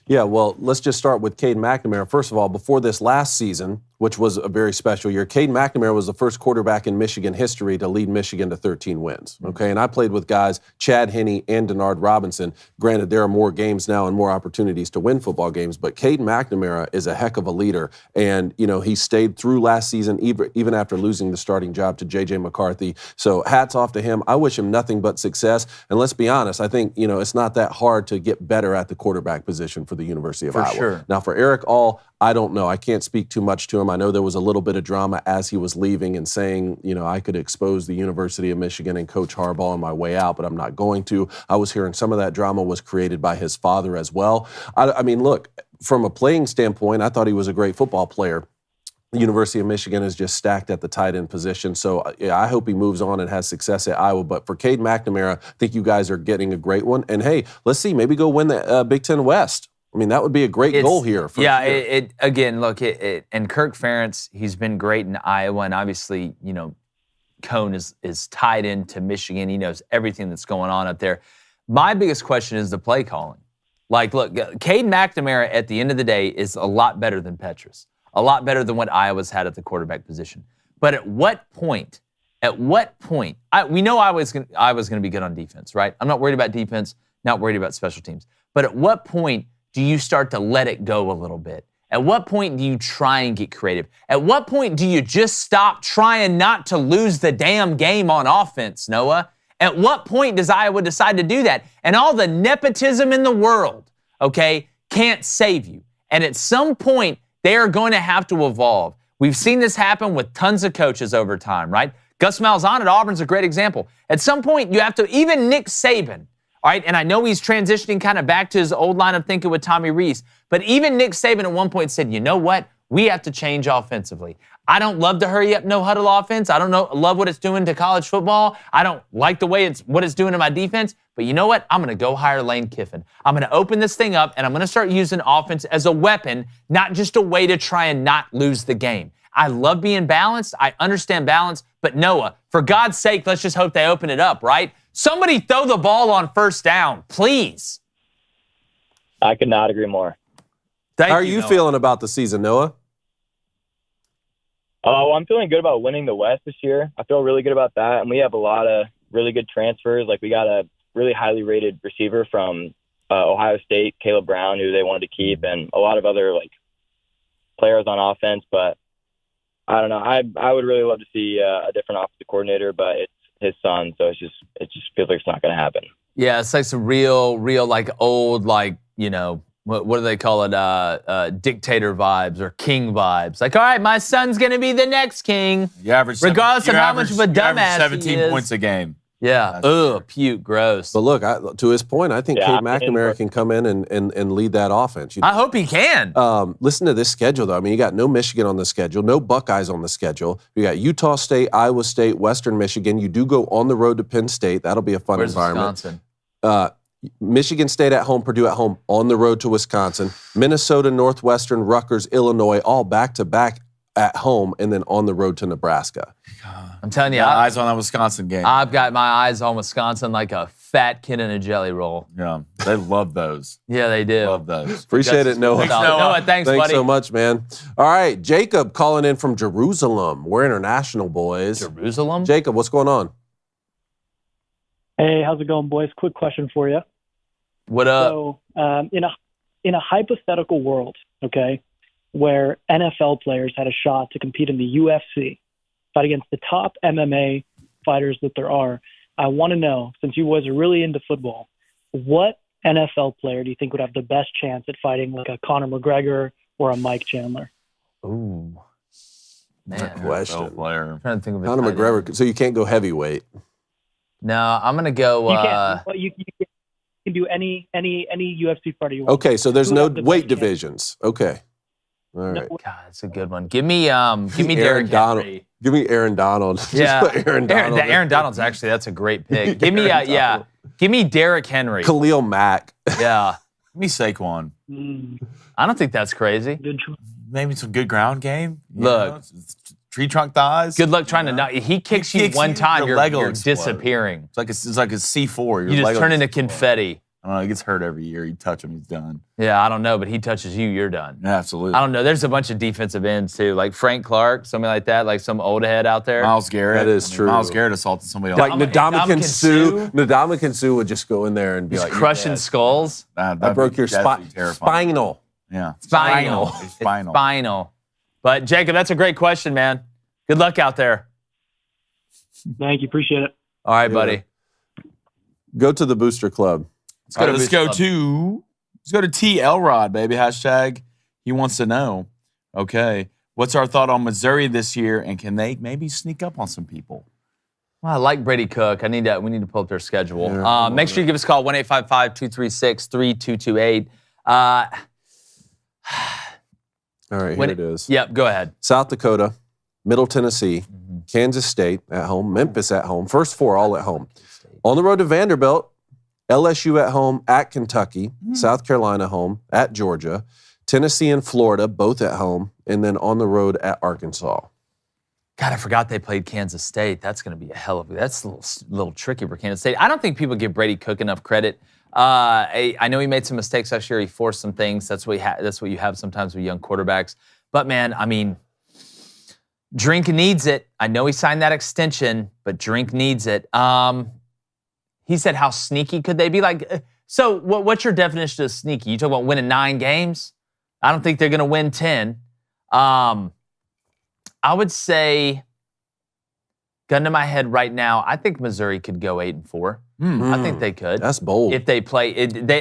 Yeah, well, let's just start with Cade McNamara. First of all, before this last season, which was a very special year, Cade McNamara was the first quarterback in Michigan history to lead Michigan to 13 wins. Okay, and I played with guys, Chad Henne and Denard Robinson. Granted, there are more games now and more opportunities to win football games, but Cade McNamara is a heck of a leader. And, you know, he stayed through last season, even after losing the starting job to J.J. McCarthy. So hats off to him. I wish him nothing but success. And let's be honest, I think, you know, it's not that hard to get better at the quarterback position for the University of Iowa. Sure. Now, for Eric All, I don't know. I can't speak too much to him. I know there was a little bit of drama as he was leaving and saying, you know, I could expose the University of Michigan and Coach Harbaugh on my way out, but I'm not going to. I was hearing some of that drama was created by his father as well. I mean, look, from a playing standpoint, I thought he was a great football player. The University of Michigan is just stacked at the tight end position. So yeah, I hope he moves on and has success at Iowa. But for Cade McNamara, I think you guys are getting a great one. And hey, let's see, maybe go win the Big Ten West. I mean, that would be a great goal here. Again, look, and Kirk Ferentz, he's been great in Iowa, and obviously, you know, Cone is tied into Michigan. He knows everything that's going on up there. My biggest question is the play calling. Like, look, Cade McNamara at the end of the day is a lot better than Petrus, a lot better than what Iowa's had at the quarterback position. But at what point, we know Iowa's going to be good on defense, right? I'm not worried about defense, not worried about special teams. But at what point do you start to let it go a little bit? At what point do you try and get creative? At what point do you just stop trying not to lose the damn game on offense, Noah? At what point does Iowa decide to do that? And all the nepotism in the world, okay, can't save you. And at some point, they are going to have to evolve. We've seen this happen with tons of coaches over time, right? Gus Malzahn at Auburn's a great example. At some point, you have to, even Nick Saban, all right, and I know he's transitioning kind of back to his old line of thinking with Tommy Rees, but even Nick Saban at one point said, you know what? We have to change offensively. I don't love the hurry up, no huddle offense. I don't love what it's doing to college football. I don't like the way what it's doing to my defense. But you know what? I'm going to go hire Lane Kiffin. I'm going to open this thing up, and I'm going to start using offense as a weapon, not just a way to try and not lose the game. I love being balanced. I understand balance. But Noah, for God's sake, let's just hope they open it up, right? Somebody throw the ball on first down, please. I could not agree more. How are you feeling about the season, Noah? Oh, I'm feeling good about winning the West this year. I feel really good about that. And we have a lot of really good transfers. Like, we got a really highly rated receiver from Ohio State, Caleb Brown, who they wanted to keep, and a lot of other, like, players on offense. But I don't know. I would really love to see a different offensive coordinator, but it's his son, so it just feels like it's not going to happen. Yeah, it's like some real, like, old, like, you know, what do they call it? Dictator vibes or king vibes. Like, all right, my son's going to be the next king. Regardless of how much of a dumbass 17 points a game. Yeah. Ugh, puke, gross. But look, to his point, I think Cade McNamara can come in and lead that offense. You know? I hope he can. Listen to this schedule, though. I mean, you got no Michigan on the schedule, no Buckeyes on the schedule. You got Utah State, Iowa State, Western Michigan. You do go on the road to Penn State. That'll be a fun environment. Wisconsin? Michigan State at home, Purdue at home, on the road to Wisconsin. Minnesota, Northwestern, Rutgers, Illinois, all back-to-back at home, and then on the road to Nebraska. I'm telling you, eyes on that Wisconsin game. I've got my eyes on Wisconsin like a fat kid in a jelly roll. Yeah, they love those. Yeah, they do. Love those. Appreciate it, Noah. Noah, thanks, buddy. Thanks so much, man. All right, Jacob calling in from Jerusalem. We're international, boys. Jerusalem? Jacob, what's going on? Hey, how's it going, boys? Quick question for you. What up? So, in a hypothetical world, okay, where NFL players had a shot to compete in the UFC, fight against the top MMA fighters that there are, I want to know, since you boys are really into football, what NFL player do you think would have the best chance at fighting like a Conor McGregor or a Mike Chandler? Ooh, man, good question. Player. I'm trying to think of Conor McGregor. So you can't go heavyweight. No, I'm gonna go. You can do any UFC fighter you want. Okay, so there's no weight divisions. Okay, all right. God, that's a good one. Give me Derrick Henry. Give me Aaron Donald. Yeah, Just put Aaron Donald. Aaron Donald's actually, that's a great pick. Give me give me Derrick Henry. Khalil Mack. Yeah. Give me Saquon. I don't think that's crazy. Good choice. Maybe some good ground game. Look. Tree trunk thighs. Good luck trying to not. He kicks you one time, your leg you're will explode. disappearing. It's like a C4. You just turn into confetti. I don't know. He gets hurt every year. You touch him, he's done. Yeah, I don't know, but he touches you, you're done. Yeah, absolutely. I don't know. There's a bunch of defensive ends, too, like Frank Clark, something like that, like some old head out there. Miles Garrett. That is true. Miles Garrett assaulted somebody else. Like Ndamukong Suh. Ndamukong Suh would just go in there and be He's like, crushing skulls. I broke your spinal. Yeah. Spinal. It's spinal. Spinal. But, Jacob, that's a great question, man. Good luck out there. Thank you. Appreciate it. All right, buddy. Go to the Booster Club. Let's go to T. Elrod, baby. Hashtag he wants to know. Okay. What's our thought on Missouri this year, and can they maybe sneak up on some people? Well, I like Brady Cook. We need to pull up their schedule. Yeah, make sure you give us a call, 1-855-236-3228. All right, here it is. Yep, go ahead. South Dakota, Middle Tennessee, Kansas State at home, Memphis at home. First four all at home. On the road to Vanderbilt, LSU at home, at Kentucky, South Carolina home, at Georgia, Tennessee and Florida, both at home, and then on the road at Arkansas. God, I forgot they played Kansas State. That's going to be that's a little tricky for Kansas State. I don't think people give Brady Cook enough credit. I know he made some mistakes last year. He forced some things. That's what you have sometimes with young quarterbacks. But, man, I mean, Drink needs it. I know he signed that extension, but Drink needs it. He said, how sneaky could they be? Like, so what's your definition of sneaky? You talk about winning 9 games? I don't think they're going to win 10. I would say, gun to my head right now, I think Missouri could go 8-4. I think they could. That's bold. If they play,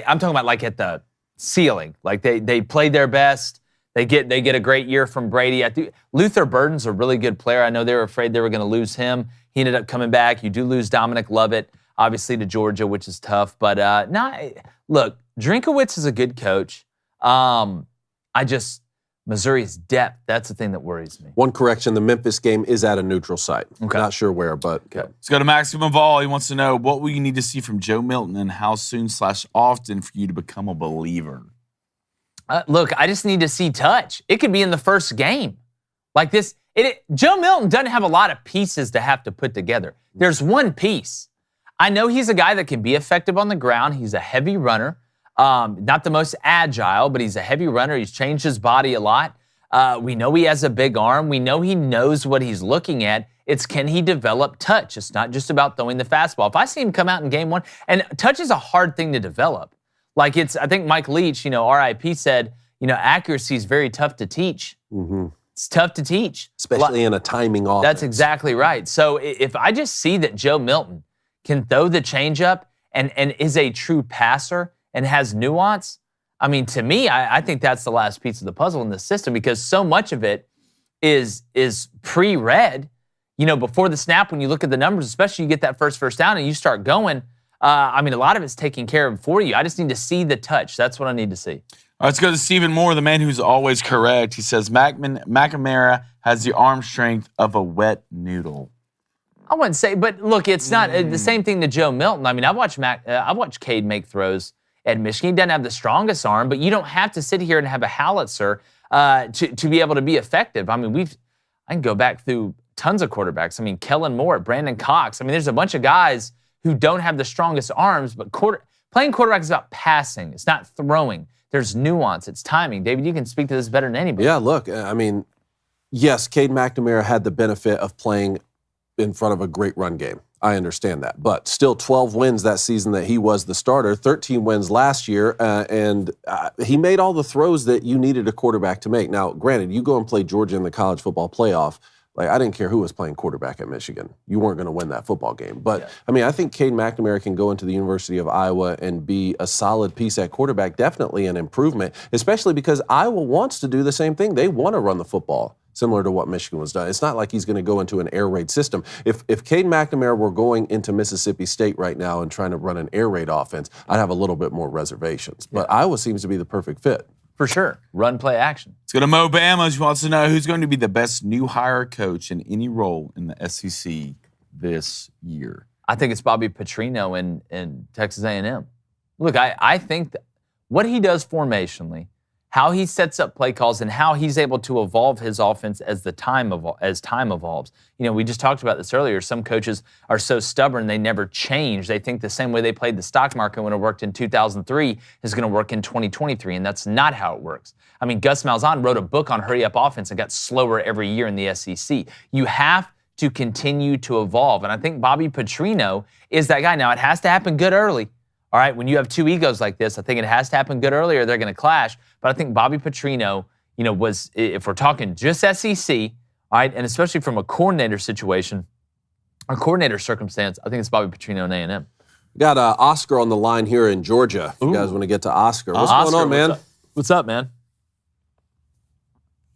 I'm talking about like at the ceiling. Like they played their best. They get a great year from Brady. I think Luther Burden's a really good player. I know they were afraid they were going to lose him. He ended up coming back. You do lose Dominic Lovett, obviously, to Georgia, which is tough. But look, Drinkowitz is a good coach. Missouri's depth, that's the thing that worries me. One correction, the Memphis game is at a neutral site. Okay. Not sure where, but... Okay. Let's go to Maximum Vol. He wants to know, what will you need to see from Joe Milton and how soon/often for you to become a believer? Look, I just need to see touch. It could be in the first game. Like this, Joe Milton doesn't have a lot of pieces to have to put together. There's one piece. I know he's a guy that can be effective on the ground. He's a heavy runner. Not the most agile, but he's a heavy runner. He's changed his body a lot. We know he has a big arm. We know he knows what he's looking at. It's can he develop touch? It's not just about throwing the fastball. If I see him come out in game 1, and touch is a hard thing to develop. Like I think Mike Leach, RIP said, accuracy is very tough to teach. Mm-hmm. It's tough to teach. Especially in a timing offense. That's exactly right. So if I just see that Joe Milton can throw the changeup and is a true passer, and has nuance, I mean, to me, I think that's the last piece of the puzzle in the system because so much of it is pre-read. Before the snap, when you look at the numbers, especially you get that first down and you start going, a lot of it's taken care of for you. I just need to see the touch. That's what I need to see. All right, let's go to Stephen Moore, the man who's always correct. He says, McNamara has the arm strength of a wet noodle. I wouldn't say, but look, it's not the same thing to Joe Milton. I mean, I've watched Cade make throws at Michigan. He doesn't have the strongest arm, but you don't have to sit here and have a howitzer to be able to be effective. I mean, I can go back through tons of quarterbacks. I mean, Kellen Moore, Brandon Cox. I mean, there's a bunch of guys who don't have the strongest arms, but playing quarterback is about passing. It's not throwing. There's nuance. It's timing. David, you can speak to this better than anybody. Yeah, look, I mean, yes, Cade McNamara had the benefit of playing in front of a great run game. I understand that. But still 12 wins that season that he was the starter, 13 wins last year, and he made all the throws that you needed a quarterback to make. Now, granted, you go and play Georgia in the college football playoff. Like, I didn't care who was playing quarterback at Michigan. You weren't going to win that football game. But, I think Cade McNamara can go into the University of Iowa and be a solid piece at quarterback, definitely an improvement, especially because Iowa wants to do the same thing. They want to run the football, similar to what Michigan was done. It's not like he's going to go into an air raid system. If Cade McNamara were going into Mississippi State right now and trying to run an air raid offense, I'd have a little bit more reservations. But Iowa seems to be the perfect fit. For sure. Run, play, action. Let's go to Mo Bama, who wants to know who's going to be the best new hire coach in any role in the SEC this year. I think it's Bobby Petrino in Texas A&M. Look, I think that what he does formationally how he sets up play calls and how he's able to evolve his offense as time evolves. We just talked about this earlier. Some coaches are so stubborn they never change. They think the same way they played the stock market when it worked in 2003 is going to work in 2023, and that's not how it works. I mean, Gus Malzahn wrote a book on hurry-up offense and got slower every year in the SEC. You have to continue to evolve, and I think Bobby Petrino is that guy. Now, it has to happen good early. All right, when you have two egos like this, I think it has to happen good early or they're going to clash. But I think Bobby Petrino, was, if we're talking just SEC, all right, and especially from a coordinator situation, a coordinator circumstance, I think it's Bobby Petrino and A&M. We got Oscar on the line here in Georgia. If you guys want to get to Oscar. What's going on, man? What's up, man?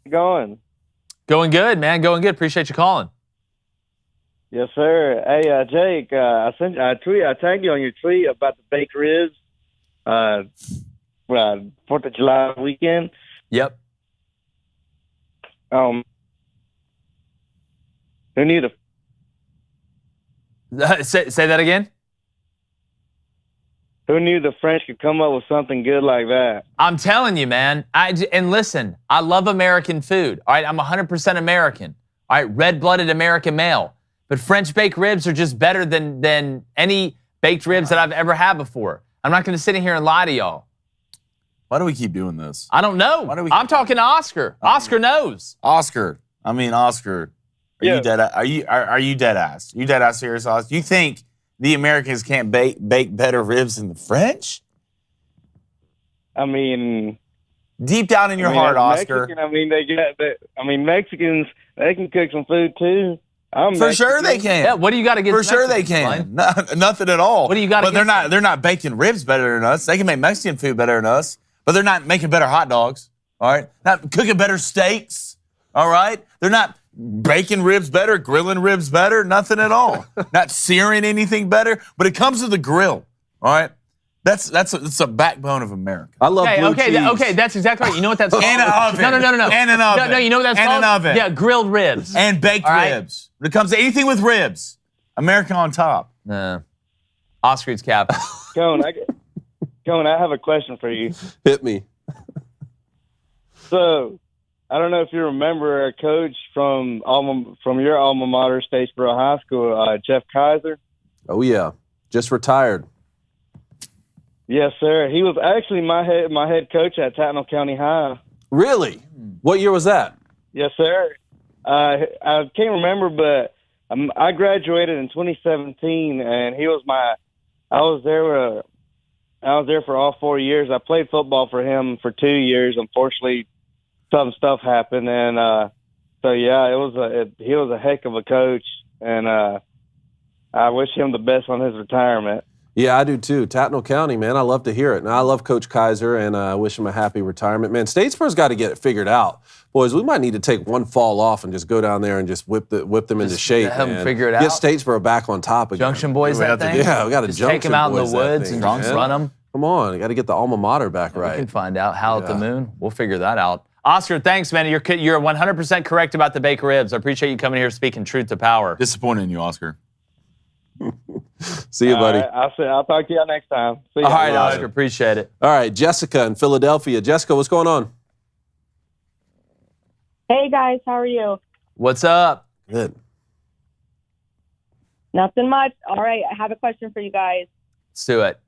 Going good, man. Going good. Appreciate you calling. Yes, sir. Hey, Jake, I tagged you on your tweet about the baked ribs, 4th of July weekend. Yep. Who knew Say that again? Who knew the French could come up with something good like that? I'm telling you, man. And listen, I love American food. All right, I'm 100% American. All right, red-blooded American male. But French baked ribs are just better than any baked ribs that I've ever had before. I'm not going to sit in here and lie to y'all. Why do we keep doing this? I don't know. I'm talking to Oscar. Oscar knows. Oscar. Are you dead? Are you dead ass? You dead ass serious, Oscar? You think the Americans can't bake better ribs than the French? I mean, deep down in your heart, Oscar. Mexicans, they can cook some food too. For sure they can. Yeah, what do you got against For sure they can. Nothing at all. What do you got against them? They're not baking ribs better than us. They can make Mexican food better than us, but they're not making better hot dogs. All right? Not cooking better steaks. All right? They're not baking ribs better, grilling ribs better, nothing at all. Not searing anything better, but it comes to the grill. All right? It's a backbone of America. I love blue cheese. Okay, that's exactly right. You know what that's called? And an oven. No. And an oven. No, you know what that's called? And an oven. Yeah, grilled ribs. And baked ribs. When it comes to anything with ribs, America on top. Oscar's cap. Cone, I have a question for you. Hit me. So, I don't know if you remember a coach from your alma mater, Statesboro High School, Jeff Kaiser. Oh yeah, just retired. Yes, sir. He was actually my head coach at Tatnall County High. Really? What year was that? Yes, sir. I can't remember, but I graduated in 2017, and he was I was there for all 4 years. I played football for him for 2 years. Unfortunately, some stuff happened, and so yeah, he was a heck of a coach, and I wish him the best on his retirement. Yeah, I do too. Tatnall County, man, I love to hear it. And I love Coach Kaiser, and I wish him a happy retirement. Man, Statesboro's got to get it figured out. Boys, we might need to take one fall off and just go down there and just whip them into shape. Have them figure it out. Get Statesboro back on top again. Junction boys, that thing? Yeah, we got to just Junction take them out in the boys woods thing, and man. run them. Come on, you got to get the alma mater back right. We can find out. Howl at the moon. We'll figure that out. Oscar, thanks, man. You're 100% correct about the baked ribs. I appreciate you coming here speaking truth to power. Disappointed in you, Oscar. See you, buddy. I'll talk to y'all next time. See you. All right, Oscar. Appreciate it. All right, Jessica in Philadelphia. Jessica, what's going on? Hey, guys. How are you? What's up? Good. Nothing much. All right. I have a question for you guys. Let's do it.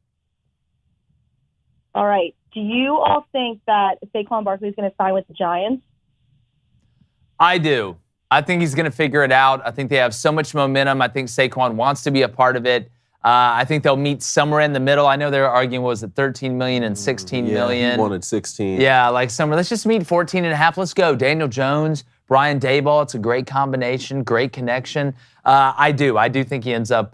All right. Do you all think that Saquon Barkley is going to sign with the Giants? I do. I think he's going to figure it out. I think they have so much momentum. I think Saquon wants to be a part of it. I think they'll meet somewhere in the middle. I know they were arguing, was it $13 million and $16 million? He wanted 16. Yeah, like somewhere. Let's just meet 14 and a half. Let's go. Daniel Jones, Brian Daboll. It's a great combination, great connection. I do think he ends up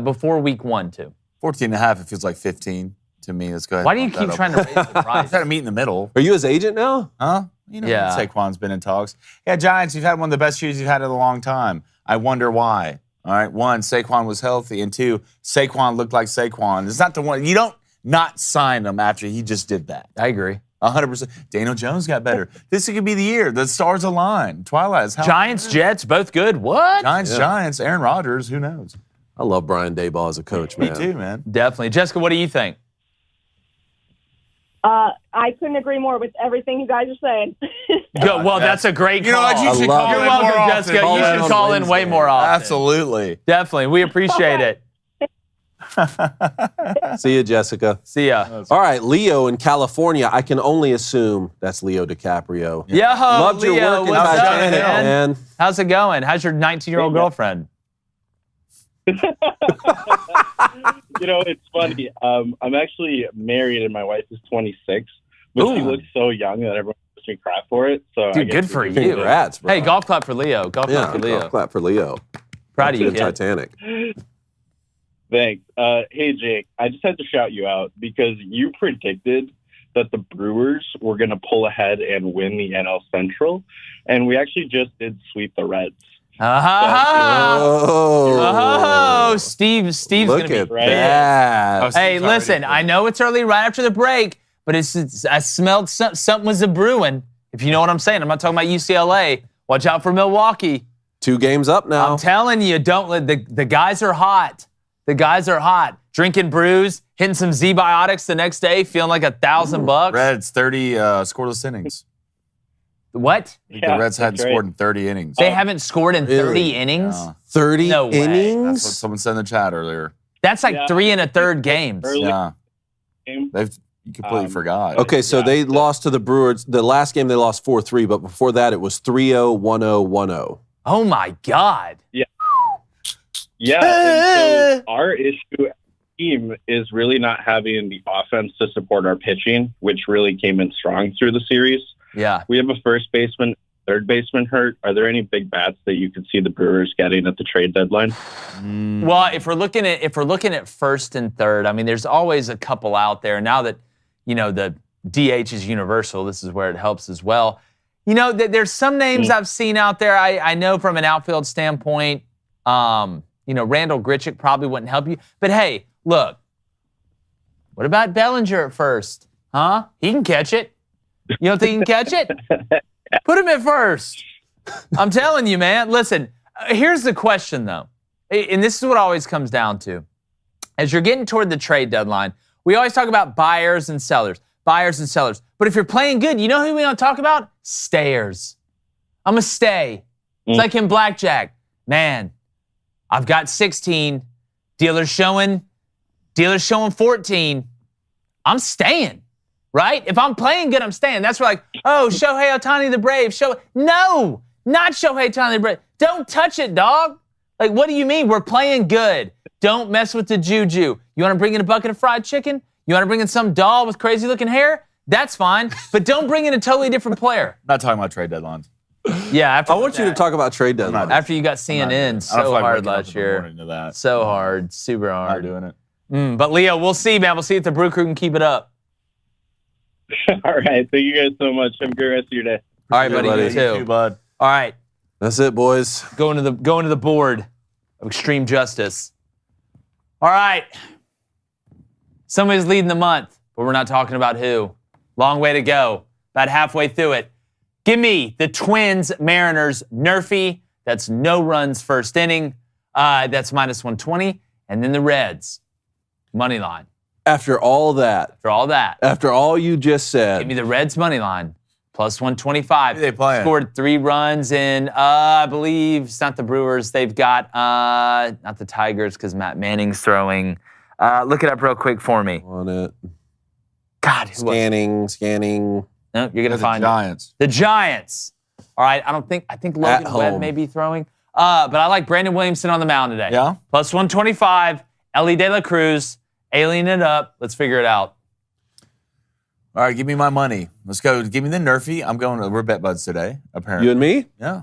before week 1, too. 14 and a half, it feels like 15 to me. Let's go ahead. Why do you keep trying to raise the price? Try to meet in the middle. Are you his agent now? Huh? Yeah. Saquon's been in talks. Yeah, Giants, you've had one of the best years you've had in a long time. I wonder why. All right, 1, Saquon was healthy, and 2, Saquon looked like Saquon. It's not the one. You don't not sign him after he just did that. I agree. 100%. Daniel Jones got better. This could be the year. The stars align. Twilight. Giants, Jets, both good. What? Giants, Aaron Rodgers, who knows? I love Brian Daboll as a coach, man. Me too, man. Definitely. Jessica, what do you think? I couldn't agree more with everything you guys are saying. Good. Well, that's a great call. You know what? You should call in You're more welcome, often. Jessica. You should call in way more often. Absolutely. Definitely. We appreciate it. See you, Jessica. See ya. All right, Leo in California. I can only assume that's Leo DiCaprio. Yo, Loved Leo, your work in what's up, Titanic, man? How's it going? How's your 19-year-old girlfriend? It's funny. I'm actually married and my wife is 26, but she looks so young that everyone gives me crap for it. So Dude, good for you. Congrats, bro. Hey, golf clap for Leo. Golf clap for Leo. Golf clap for Leo. Proud of you, kid. Titanic. Thanks. Hey, Jake, I just had to shout you out because you predicted that the Brewers were going to pull ahead and win the NL Central, and we actually just did sweep the Reds. Steve's going to be right. That. Hey, listen, I know it's early right after the break, but I smelled something was a brewing, if you know what I'm saying. I'm not talking about UCLA. Watch out for Milwaukee. 2 games up now. I'm telling you, don't let the guys are hot. The guys are hot. Drinking brews, hitting some Z-Biotics the next day, feeling like $1,000. Reds 30 scoreless innings. What? The Reds hadn't scored in 30 innings. They haven't scored in 30 innings? Yeah. 30 no way. innings? That's what someone said in the chat earlier. That's like 3 1/3 games. Yeah. You completely forgot. Okay, so they lost to the Brewers. The last game they lost 4-3, but before that it was 3-0, 1-0, 1-0. Oh, my God. Yeah. And so our issue team is really not having the offense to support our pitching, which really came in strong through the series. Yeah. We have a first baseman, third baseman hurt. Are there any big bats that you could see the Brewers getting at the trade deadline? Well, if we're looking at first and third, I mean, there's always a couple out there. Now that, the DH is universal, this is where it helps as well. There's some names I've seen out there. I know from an outfield standpoint, Randall Grichuk probably wouldn't help you. But hey, look, what about Bellinger at first? Huh? He can catch it. You don't think he can catch it? Put him at first. I'm telling you, man. Listen, here's the question, though. And this is what always comes down to. As you're getting toward the trade deadline, we always talk about buyers and sellers. Buyers and sellers. But if you're playing good, you know who we don't talk about? Stayers. I'm a stay. It's like in blackjack. Man, I've got 16. Dealer's showing 14. I'm staying. Right? If I'm playing good, I'm staying. That's where Shohei Ohtani the Brave. No, not Shohei Ohtani the Brave. Don't touch it, dog. Like, what do you mean? We're playing good. Don't mess with the juju. You want to bring in a bucket of fried chicken? You want to bring in some doll with crazy looking hair? That's fine. But don't bring in a totally different player. Not talking about trade deadlines. Yeah. I want you to talk about trade deadlines. After you got CNN so hard last year. So hard. Super hard. Not doing it. But Leo, we'll see, man. We'll see if the Brew Crew can keep it up. All right. Thank you guys so much. Have a good rest of your day. All right, buddy. You too, bud. All right. That's it, boys. Going to the board of extreme justice. All right. Somebody's leading the month, but we're not talking about who. Long way to go. About halfway through it. Give me the Twins, Mariners, Nerfy. That's no runs first inning. That's -120. And then the Reds, money line. After all that. After all you just said. Give me the Reds money line. +125. Who they playing? Scored 3 runs in, I believe, it's not the Brewers. They've got, not the Tigers because Matt Manning's throwing. Look it up real quick for me. On it. God. Scanning. No, you're going to find the Giants. The Giants. All right, I think Logan Webb may be throwing. But I like Brandon Williamson on the mound today. Yeah? +125. Ellie De La Cruz. Alien it up. Let's figure it out. All right, give me my money. Let's go. Give me the Nerfy. We're bet buds today, apparently. You and me? Yeah.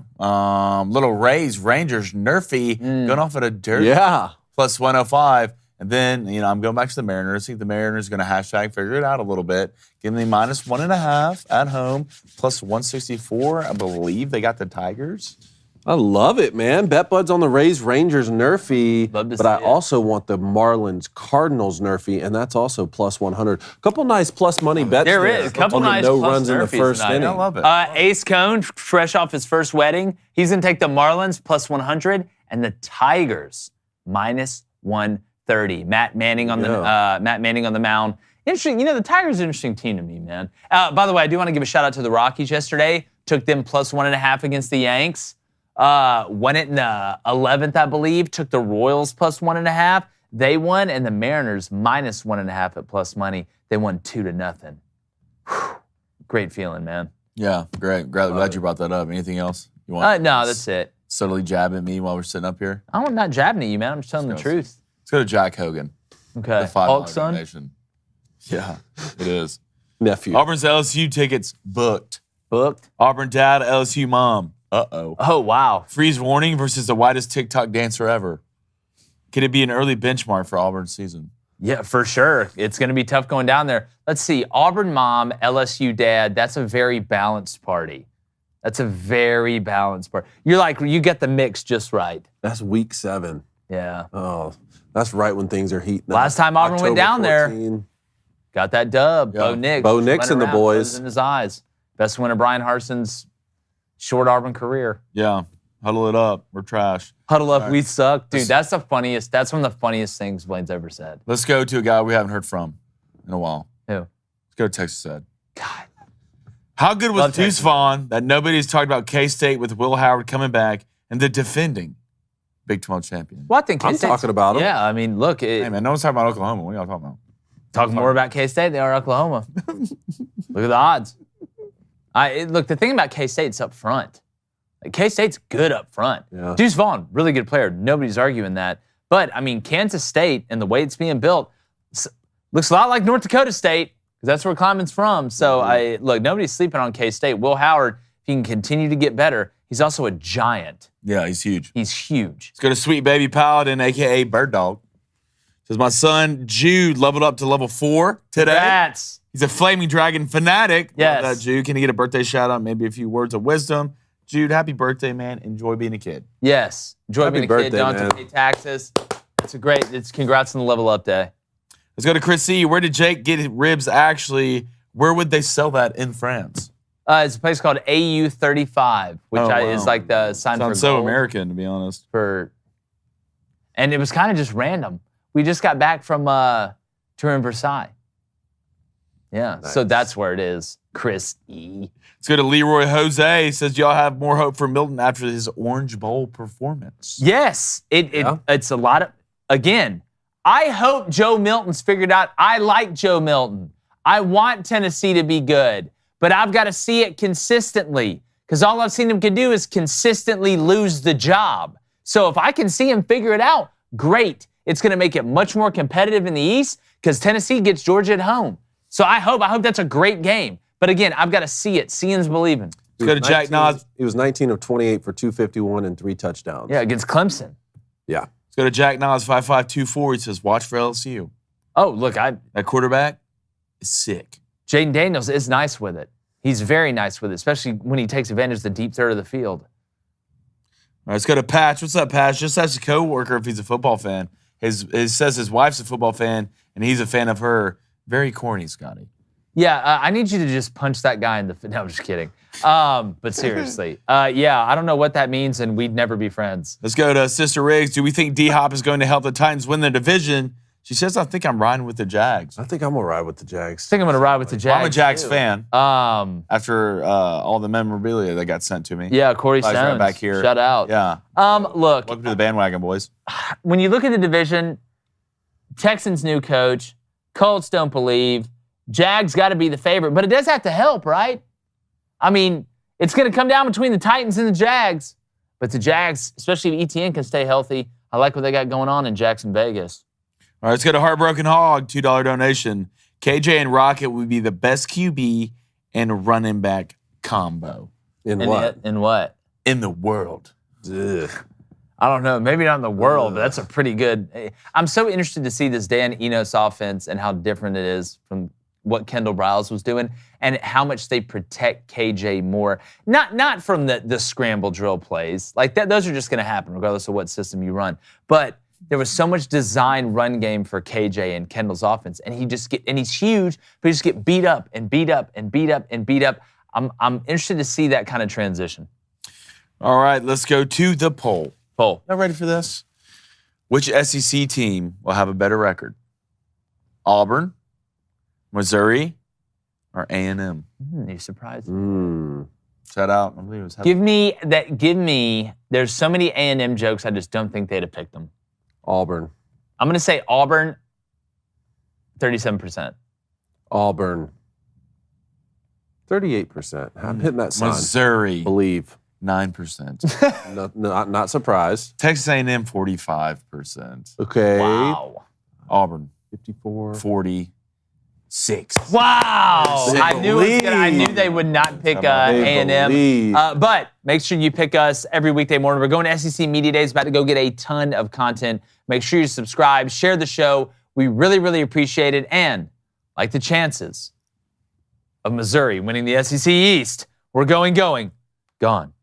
Little Rays, Rangers, Nerfy, going off at a dirt. Yeah. +105. And then, I'm going back to the Mariners. I think the Mariners are going to figure it out a little bit. Give me -1.5 at home, +164. I believe they got the Tigers. I love it, man. Bet buds on the Rays, Rangers, Nerfy. But I also want the Marlins, Cardinals, Nerfy, and that's also +100. Couple nice plus money bets there is. A couple nice no plus runs in the first inning. I love it. Ace Cone, fresh off his first wedding. He's going to take the Marlins +100 and the Tigers -130. Matt Manning on the mound Interesting. The Tigers are an interesting team to me, man. By the way, I do want to give a shout out to the Rockies yesterday. Took them plus 1.5 against the Yanks. Won it in the 11th, I believe. Took the Royals plus 1.5. They won, and the Mariners minus 1.5 at plus money. They won 2-0. Great feeling, man. Yeah, great. Glad you brought that up. Anything else you want? No, that's it. Subtly jab at me while we're sitting up here? I'm not jabbing at you, man. I'm just telling the truth. Let's go to Jack Hogan. Okay. The $5 Hulk son? donation. Yeah, it is. Nephew. Auburn's LSU tickets booked. Booked? Auburn dad, LSU mom. Uh-oh. Oh, wow. Freeze warning versus the whitest TikTok dancer ever. Could it be an early benchmark for Auburn's season? Yeah, for sure. It's going to be tough going down there. Let's see. Auburn mom, LSU dad. That's a very balanced party. That's a very balanced party. You get the mix just right. That's week 7. Yeah. Oh, that's right when things are heating up. Last time Auburn went down 14. there, got that dub. Yeah. Bo Nix. Bo Nix and the boys. In his eyes. Best win of Brian Harson's short Auburn career. Yeah. Huddle it up. We're trash. Huddle up, All right. we suck. Dude, that's one of the funniest things Blaine's ever said. Let's go to a guy we haven't heard from in a while. Who? Let's go to Texas Ed. God. How good was Love Deuce Texas. Vaughn that nobody's talked about K-State with Will Howard coming back and the defending Big 12 champion? Well, I think I'm K-State's- talking about him. Yeah, I mean, look. Hey, man, no one's talking about Oklahoma. What are y'all talking about? Talking more about K-State, they are Oklahoma. Look at the odds. Look, the thing about K-State, it's up front. Like, K-State's good up front. Yeah. Deuce Vaughn, really good player. Nobody's arguing that. But, I mean, Kansas State and the way it's being built looks a lot like North Dakota State, because that's where Kleiman's from. So, look, nobody's sleeping on K-State. Will Howard, if he can continue to get better, he's also a giant. Yeah, he's huge. He's huge. Let's go to Sweet Baby Paladin, a.k.a. Bird Dog. Says, my son Jude leveled up to level 4 today. Congrats. He's a Flaming Dragon fanatic. Yes. Love that, Jude. Can he get a birthday shout out? Maybe a few words of wisdom. Jude, happy birthday, man. Enjoy being a kid. Yes. Enjoy Happy being a birthday, kid. Don't have to man. pay taxes. It's congrats on the level up day. Let's go to Chris C. Where did Jake get his ribs actually? Where would they sell that in France? It's a place called AU35, which is like the sign for Sounds so gold American, to be honest. And it was kind of just random. We just got back from touring in Versailles. Yeah, Nice. so that's where it is. Chris E. Let's go to Leroy Jose. He says, y'all have more hope for Milton after his Orange Bowl performance. Yes, Yeah. it's a lot of, again, I hope Joe Milton's figured out. I like Joe Milton. I want Tennessee to be good, but I've got to see it consistently, because all I've seen him can do is consistently lose the job. So if I can see him figure it out, great. It's going to make it much more competitive in the East, because Tennessee gets Georgia at home. So I hope that's a great game. But again, I've got to see it. Seeing's believing. Let's go to Jack Nas. He was 19 of 28 for 251 and 3 touchdowns. Yeah, against Clemson. Yeah. Let's go to Jack Nas 5524. He says, watch for LSU. Oh, look, That quarterback is sick. Jaden Daniels is nice with it. He's very nice with it, especially when he takes advantage of the deep third of the field. All right, let's go to Patch. What's up, Patch? Just ask a coworker if he's a football fan. He says his wife's a football fan, and he's a fan of her. Very corny, Scotty. Yeah, I need you to just punch that guy in the... No, I'm just kidding. But seriously, yeah, I don't know what that means, and we'd never be friends. Let's go to Sister Riggs. Do we think D-Hop is going to help the Titans win the division? She says, I think I'm riding with the Jags. I think I'm going to ride with the Jags. I think I'm going to ride with the Jags. I'm a Jags too. fan. After all the memorabilia that got sent to me. Yeah, Corey Glad Stones. you're back here. Shout out. Yeah. Look, Welcome to the bandwagon, boys. when you look at the division, Texans new coach, Colts don't believe, Jags got to be the favorite, but it does have to help, right? I mean, it's going to come down between the Titans and the Jags, but the Jags, especially if ETN can stay healthy, I like what they got going on in Jackson, Vegas. All right, let's go to Heartbroken Hog, $2 donation. KJ and Rocket would be the best QB and running back combo In what? In what? in the world. Ugh. I don't know. Maybe not in the world, but that's a pretty good. I'm so interested to see this Dan Enos offense and how different it is from what Kendall Briles was doing and how much they protect KJ more. Not from the scramble drill plays. Like that, those are just going to happen regardless of what system you run. But there was so much design run game for KJ and Kendall's offense, and he's huge, but he just get beat up and beat up and beat up and beat up. I'm interested to see that kind of transition. All right, let's go to the poll. Poll. Y'all ready for this? Which SEC team will have a better record? Auburn, Missouri or A&M? You surprised me. Shout out. I believe it was Give me, there's so many A&M jokes, I just don't think they'd have picked them. Auburn. I'm going to say Auburn, 37%. Auburn, 38%. I'm hitting that sign. Missouri, Believe. 9%. Not surprised. Texas A&M, 45%. Okay. Wow. Auburn, 54. 46. Wow. I knew they would not pick A&M. But make sure you pick us every weekday morning. We're going to SEC Media Days, about to go get a ton of content. Make sure you subscribe, share the show. We really, really appreciate it. And like the chances of Missouri winning the SEC East, we're gone.